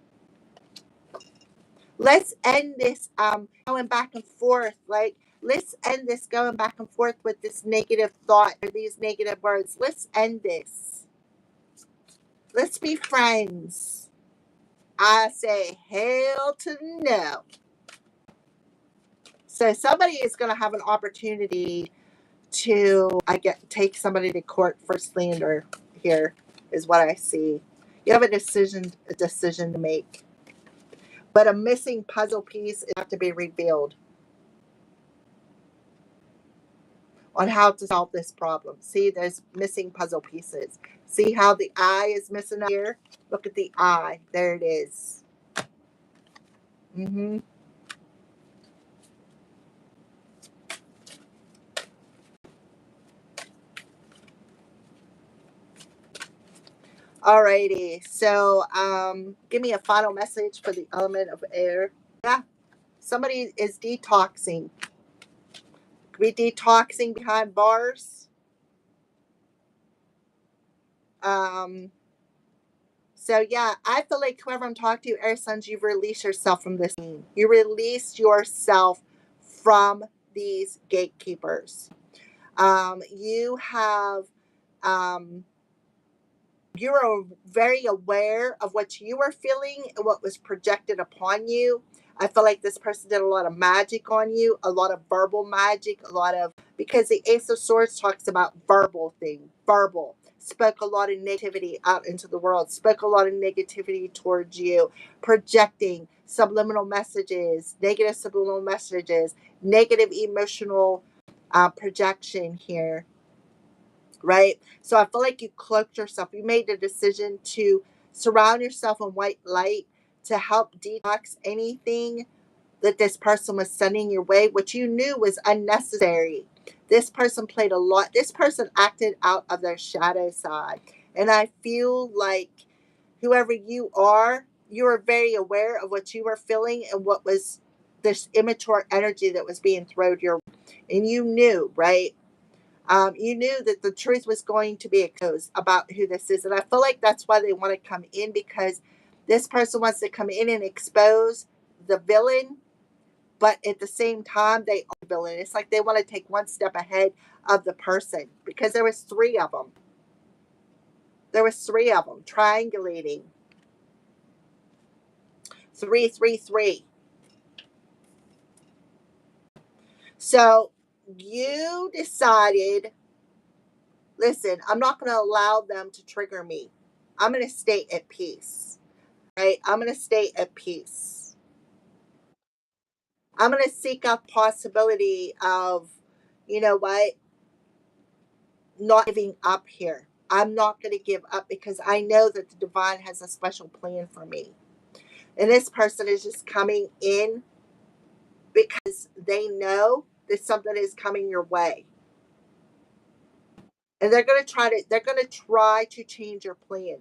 Let's end this going back and forth. Like, let's end this going back and forth with this negative thought or these negative words. Let's end this. Let's be friends. I say hell to no. So somebody is going to have an opportunity to take somebody to court for slander. Here is what I see. You have a decision to make. But a missing puzzle piece is have to be revealed on how to solve this problem. See, there's missing puzzle pieces. See how the eye is missing here? Look at the eye. There it is. Mm-hmm. Alrighty. So give me a final message for the element of air. Yeah. Somebody is detoxing. Could be detoxing behind bars. Um So yeah, I feel like whoever I'm talking to, Air Sons, you've released yourself from this. You released yourself from these gatekeepers. You have um, you are very aware of what you were feeling and what was projected upon you. I feel like this person did a lot of magic on you, a lot of verbal magic, a lot of because the Ace of Swords talks about verbal thing, verbal. Spoke a lot of negativity out into the world, spoke a lot of negativity towards you, projecting subliminal messages, negative subliminal messages, negative emotional projection here, right? So I feel like you cloaked yourself. You made the decision to surround yourself in white light to help detox anything that this person was sending your way, which you knew was unnecessary. This person played a lot. This person acted out of their shadow side. And I feel like whoever you were very aware of what you were feeling and what was this immature energy that was being thrown your way. And you knew, right? You knew that the truth was going to be exposed about who this is. And I feel like that's why they want to come in, because this person wants to come in and expose the villain, but at the same time, they are the villain. It's like they want to take one step ahead of the person, because there was three of them. There was three of them triangulating. 333. So you decided, listen, I'm not going to allow them to trigger me. I'm going to stay at peace, right? I'm going to stay at peace. I'm going to seek out the possibility of, you know what, not giving up here. I'm not going to give up, because I know that the divine has a special plan for me. And this person is just coming in because they know that something is coming your way. And they're going to try to change your plan.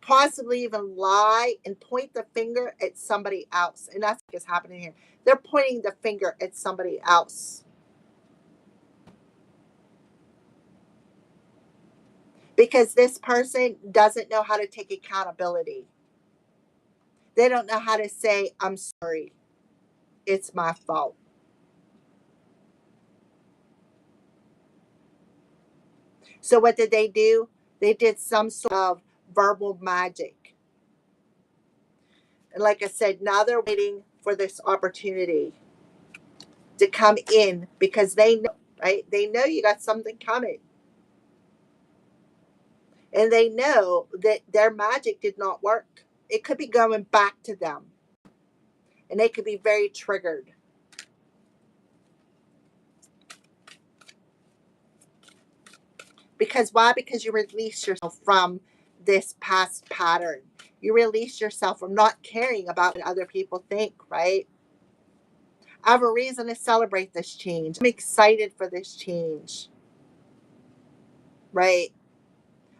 Possibly even lie and point the finger at somebody else. And that's what's happening here. They're pointing the finger at somebody else, because this person doesn't know how to take accountability. They don't know how to say, I'm sorry, it's my fault. So what did they do? They did some sort of verbal magic. And like I said, now they're waiting for this opportunity to come in, because they know, right? They know you got something coming. And they know that their magic did not work. It could be going back to them. And they could be very triggered. Because why? Because you release yourself from this past pattern. You release yourself from not caring about what other people think, right? I have a reason to celebrate this change. I'm excited for this change, right?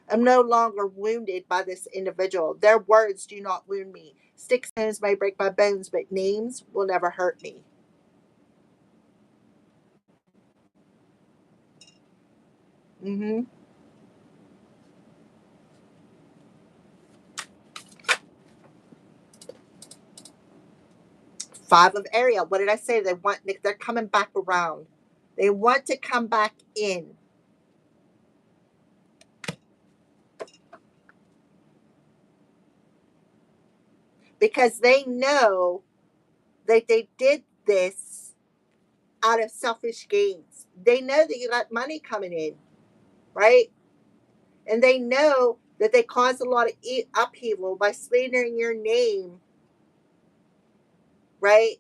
I'm no longer wounded by this individual. Their words do not wound me. Sticks and stones may break my bones, but names will never hurt me. Mm-hmm. Five of area. What did I say? They're coming back around. They want to come back in, because they know that they did this out of selfish gains. They know that you got money coming in, right? And they know that they caused a lot of upheaval by slandering your name, right?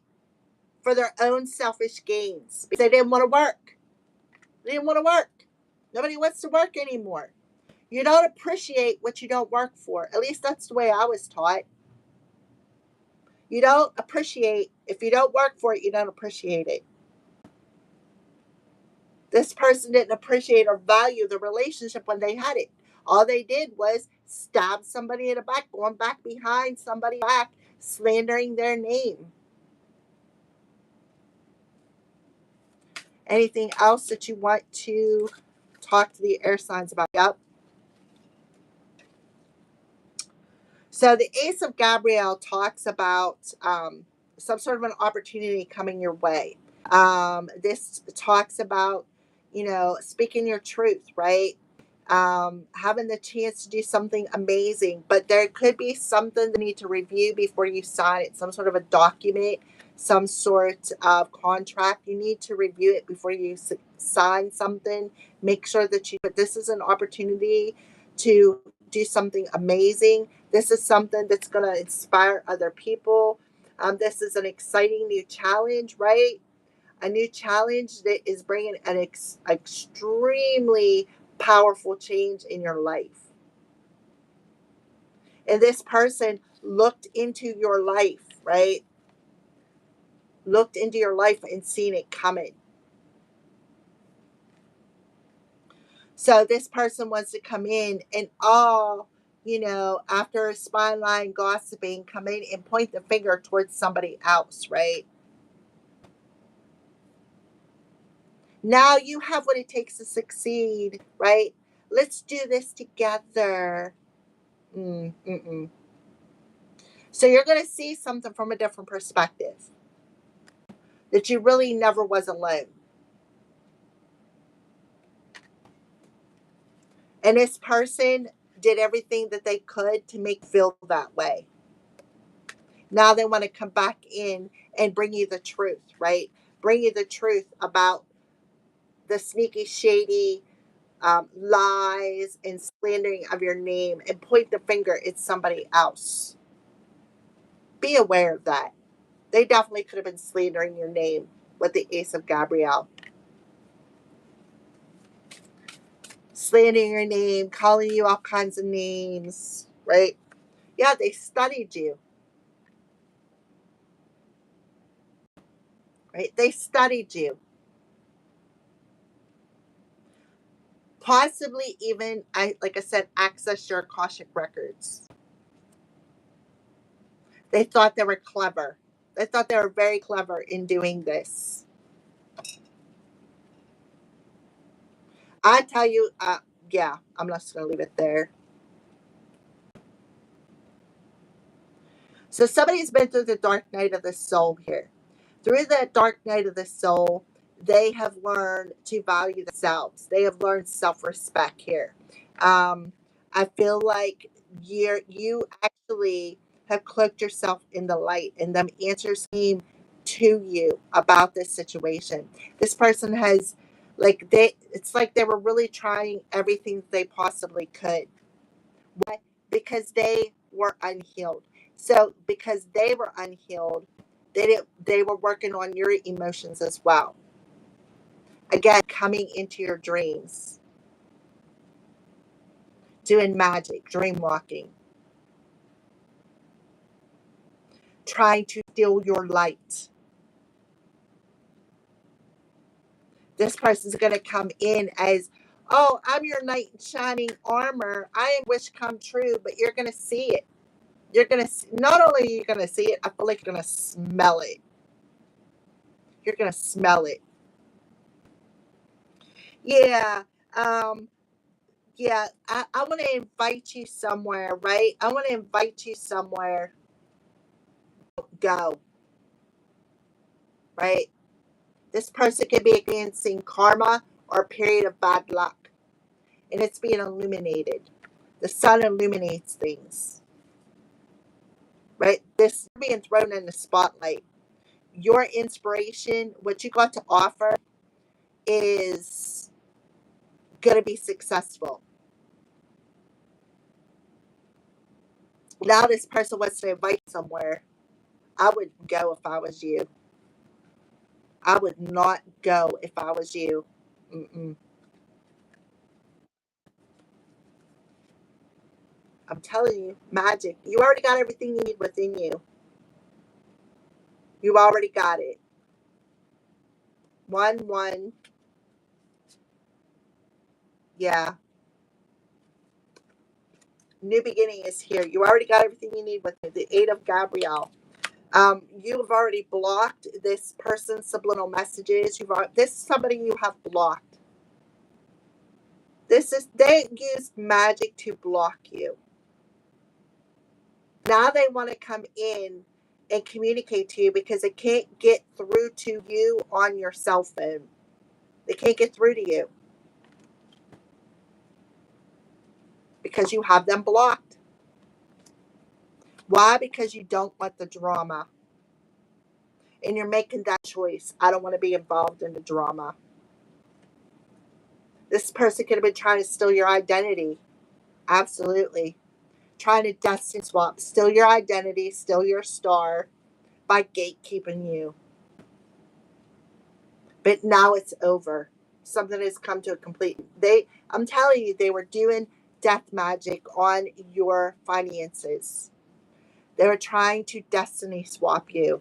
For their own selfish gains, because they didn't want to work. They didn't want to work. Nobody wants to work anymore. You don't appreciate what you don't work for. At least that's the way I was taught. You don't appreciate, if you don't work for it, you don't appreciate it. This person didn't appreciate or value the relationship when they had it. All they did was stab somebody in the back, going back behind somebody back, slandering their name. Anything else that you want to talk to the air signs about? Yep. So the Ace of Gabrielle talks about some sort of an opportunity coming your way. This talks about, speaking your truth, right? Having the chance to do something amazing, but there could be something that you need to review before you sign it, some sort of a document, some sort of contract. You need to review it before you sign something. Make sure that but this is an opportunity to do something amazing. This is something that's going to inspire other people. This is an exciting new challenge, right? A new challenge that is bringing an extremely powerful change in your life. And this person looked into your life, right? Looked into your life and seen it coming. So this person wants to come in and after spine line gossiping, come in and point the finger towards somebody else, right? Now you have what it takes to succeed, right? Let's do this together. Mm-mm. So you're going to see something from a different perspective, that you really never was alone. And this person did everything that they could to make you feel that way. Now they want to come back in and bring you the truth, right? Bring you the truth about the sneaky, shady lies and slandering of your name, and point the finger at somebody else. Be aware of that. They definitely could have been slandering your name with the Ace of Gabrielle. Slandering your name, calling you all kinds of names, right? Yeah, they studied you, right? They studied you. Possibly even, like I said, access your Akashic records. They thought they were clever. They thought they were very clever in doing this. I tell you, yeah, I'm just going to leave it there. So somebody's been through the dark night of the soul here. Through the dark night of the soul, they have learned to value themselves. They have learned self-respect here. I feel like you actually have cloaked yourself in the light, and them answers came to you about this situation. This person has, like, it's like they were really trying everything they possibly could. Why? Because they were unhealed. So because they were unhealed, they were working on your emotions as well. Again, coming into your dreams, doing magic, dream walking, trying to steal your light. This person's going to come in as, oh, I'm your knight in shining armor. I am wish come true, but you're going to see it. You're going to, not only are you going to see it, I feel like you're going to smell it. You're going to smell it. Yeah. Um, yeah, I want to invite you somewhere, right? I want to invite you somewhere. Go, right? This person could be experiencing karma or a period of bad luck, and it's being illuminated. The sun illuminates things, right? This being thrown in the spotlight. Your inspiration, what you got to offer, is going to be successful. Now, this person wants to invite you somewhere. I would go if I was you. I would not go if I was you. Mm-mm. I'm telling you, magic. You already got everything you need within you. You already got it. 1 1. Yeah. New beginning is here. You already got everything you need with the Eight of Gabrielle. You have already blocked this person's subliminal messages. This is somebody you have blocked. They used magic to block you. Now they want to come in and communicate to you because they can't get through to you on your cell phone. They can't get through to you because you have them blocked. Why? Because you don't want the drama. And you're making that choice. I don't want to be involved in the drama. This person could have been trying to steal your identity. Absolutely. Trying to destiny swap, steal your identity, steal your star by gatekeeping you. But now it's over. Something has come to a complete. I'm telling you, they were doing death magic on your finances. They were trying to destiny swap you.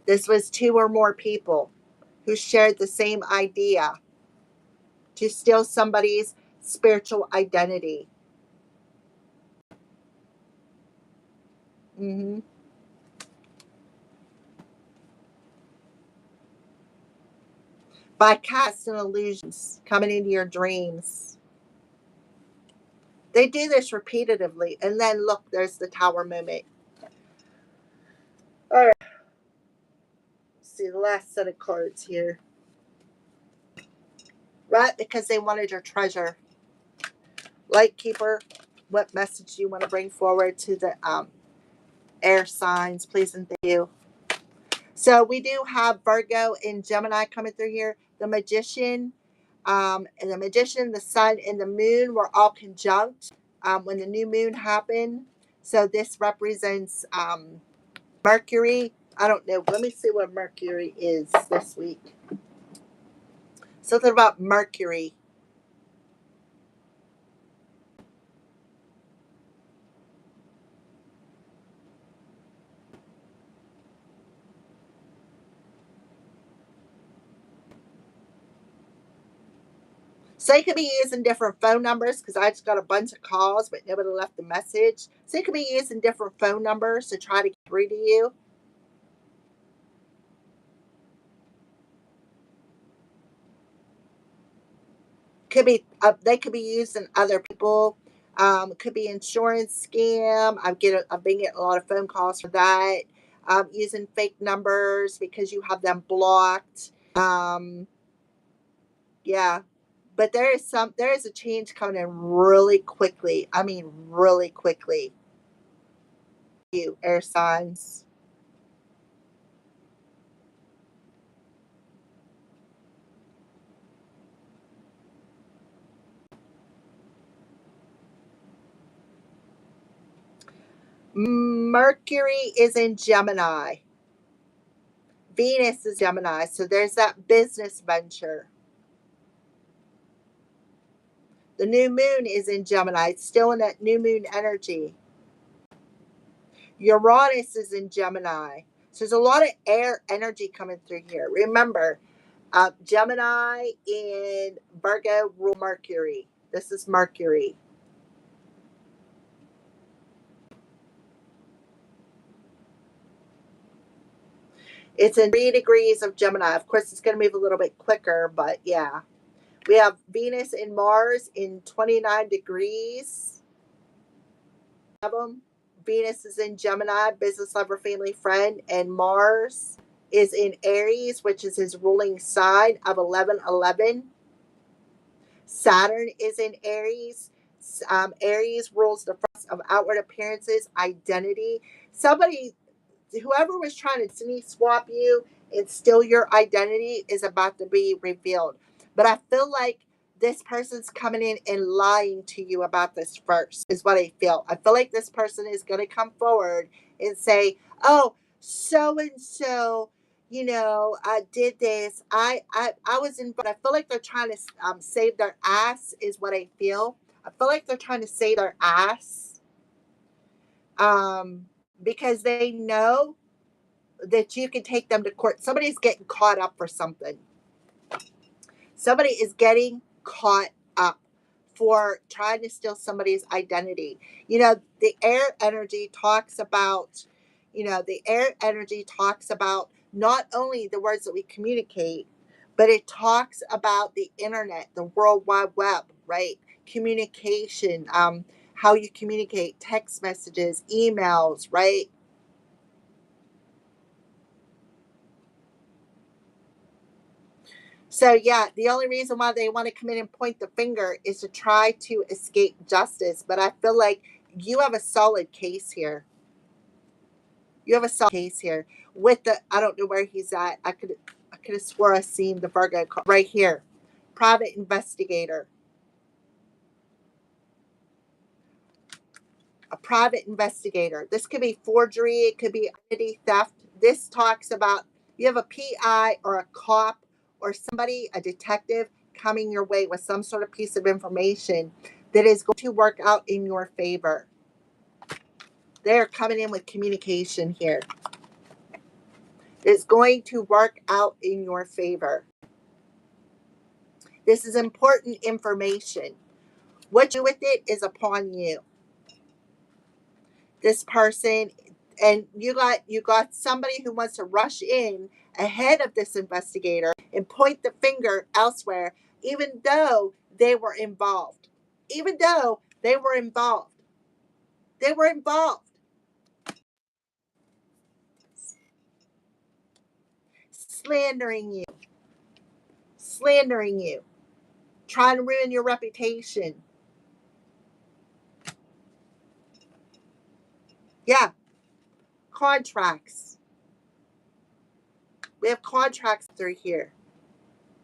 This was two or more people who shared the same idea to steal somebody's spiritual identity. Hmm. by casting illusions coming into your dreams. They do this repeatedly. And then look, there's the tower moment. All right. Let's see the last set of cards here. Right? Because they wanted your treasure. Light keeper, what message do you want to bring forward to the air signs, please and thank you. So we do have Virgo and Gemini coming through here. The Magician, and the Magician, the Sun, and the Moon were all conjunct when the new moon happened. So this represents Mercury. I don't know. Let me see what Mercury is this week. Something about Mercury. So you could be using different phone numbers because I just got a bunch of calls, but nobody left a message. So you could be using different phone numbers to try to get through to you. Could be they could be using other people. Could be insurance scam. I've been getting a lot of phone calls for that. Using fake numbers because you have them blocked. Yeah, but there is a change coming in really quickly. I mean, really quickly. You air signs. Mercury is in Gemini. Venus is Gemini. So there's that business venture. The new moon is in Gemini. It's still in that new moon energy. Uranus is in Gemini. So there's a lot of air energy coming through here. Remember, Gemini and Virgo rule Mercury. This is Mercury. It's in 3 degrees of Gemini. Of course, it's going to move a little bit quicker, but yeah. We have Venus and Mars in 29 degrees. Venus is in Gemini, business lover, family friend, and Mars is in Aries, which is his ruling sign of 1111. Saturn is in Aries. Aries rules the front of outward appearances, identity. Somebody, whoever was trying to sneak swap you and steal your identity is about to be revealed. But I feel like this person's coming in and lying to you about this first, is what I feel. I feel like this person is going to come forward and say, oh, so and so, I did this. I was involved. I feel like they're trying to save their ass, is what I feel. I feel like they're trying to save their ass because they know that you can take them to court. Somebody's getting caught up for something. Somebody is getting caught up for trying to steal somebody's identity. The air energy talks about, not only the words that we communicate, but it talks about the internet, the World Wide Web, right? Communication, how you communicate, text messages, emails, right? So yeah, the only reason why they want to come in and point the finger is to try to escape justice. But I feel like you have a solid case here. You have a solid case here with the. I don't know where he's at. I could have swore I seen the Virgo right here. Private investigator. A private investigator. This could be forgery. It could be identity theft. This talks about you have a PI or a cop or somebody, a detective, coming your way with some sort of piece of information that is going to work out in your favor. They're coming in with communication here. It's going to work out in your favor. This is important information. What you do with it is upon you. This person, And you got somebody who wants to rush in ahead of this investigator and point the finger elsewhere, even though they were involved. Even though they were involved. They were involved. Slandering you. Slandering you. Trying to ruin your reputation. Yeah. Contracts. We have contracts through here.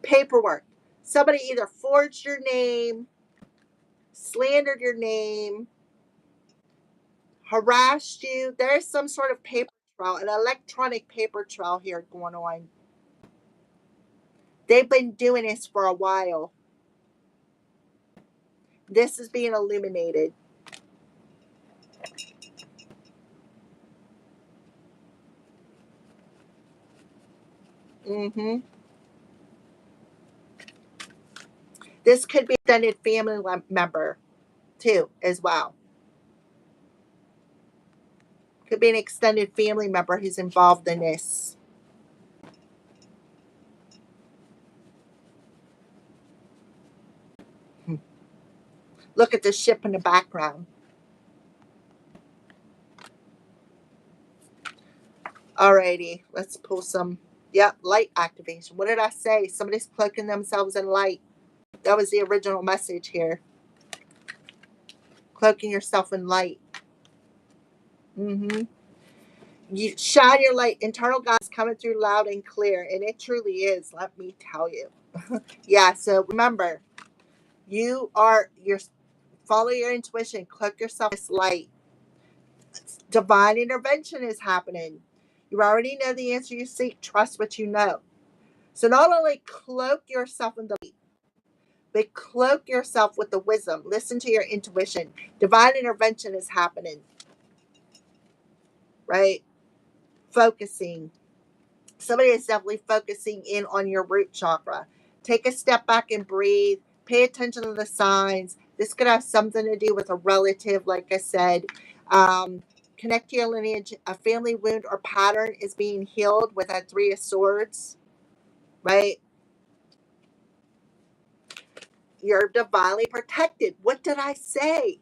Paperwork. Somebody either forged your name, slandered your name, harassed you. There's some sort of paper trail, an electronic paper trail here going on. They've been doing this for a while. This is being illuminated. Mm-hmm. This could be an extended family member, too, as well. Could be an extended family member who's involved in this. Look at the ship in the background. Alrighty, let's pull some. Yep, light activation. What did I say? Somebody's cloaking themselves in light. That was the original message here. Cloaking yourself in light. Mm-hmm. You shine your light. Internal God is coming through loud and clear, and it truly is. Let me tell you. Yeah. So remember, you're follow your intuition. Cloak yourself in this light. Divine intervention is happening. You already know the answer you seek. Trust what you know. So not only cloak yourself in the light, but cloak yourself with the wisdom. Listen to your intuition. Divine intervention is happening. Right? Focusing. Somebody is definitely focusing in on your root chakra. Take a step back and breathe. Pay attention to the signs. This could have something to do with a relative, like I said. Connect to your lineage. A family wound or pattern is being healed with that Three of Swords, right? You're divinely protected. What did I say?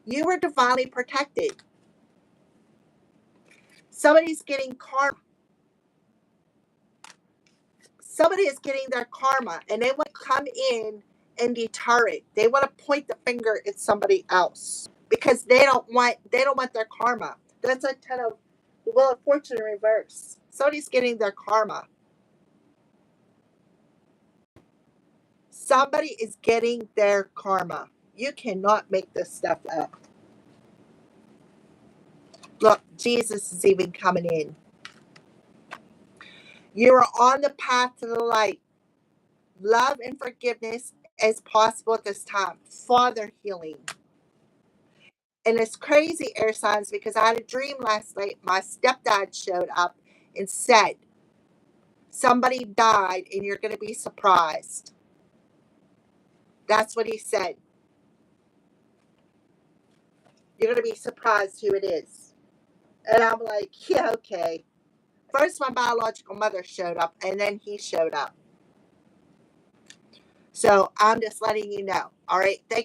You were divinely protected. Somebody's getting karma. Somebody is getting their karma, and they want to come in and deter it. They want to point the finger at somebody else because they don't want their karma. That's a kind of the Wheel of Fortune in reverse. Somebody's getting their karma. Somebody is getting their karma. You cannot make this stuff up. Look, Jesus is even coming in. You are on the path to the light. Love and forgiveness as possible at this time. Father healing. And it's crazy, air signs, because I had a dream last night. My stepdad showed up and said, somebody died and you're going to be surprised. That's what he said. You're going to be surprised who it is. And I'm like, yeah, okay. First, my biological mother showed up, and then he showed up. So I'm just letting you know. All right. Thank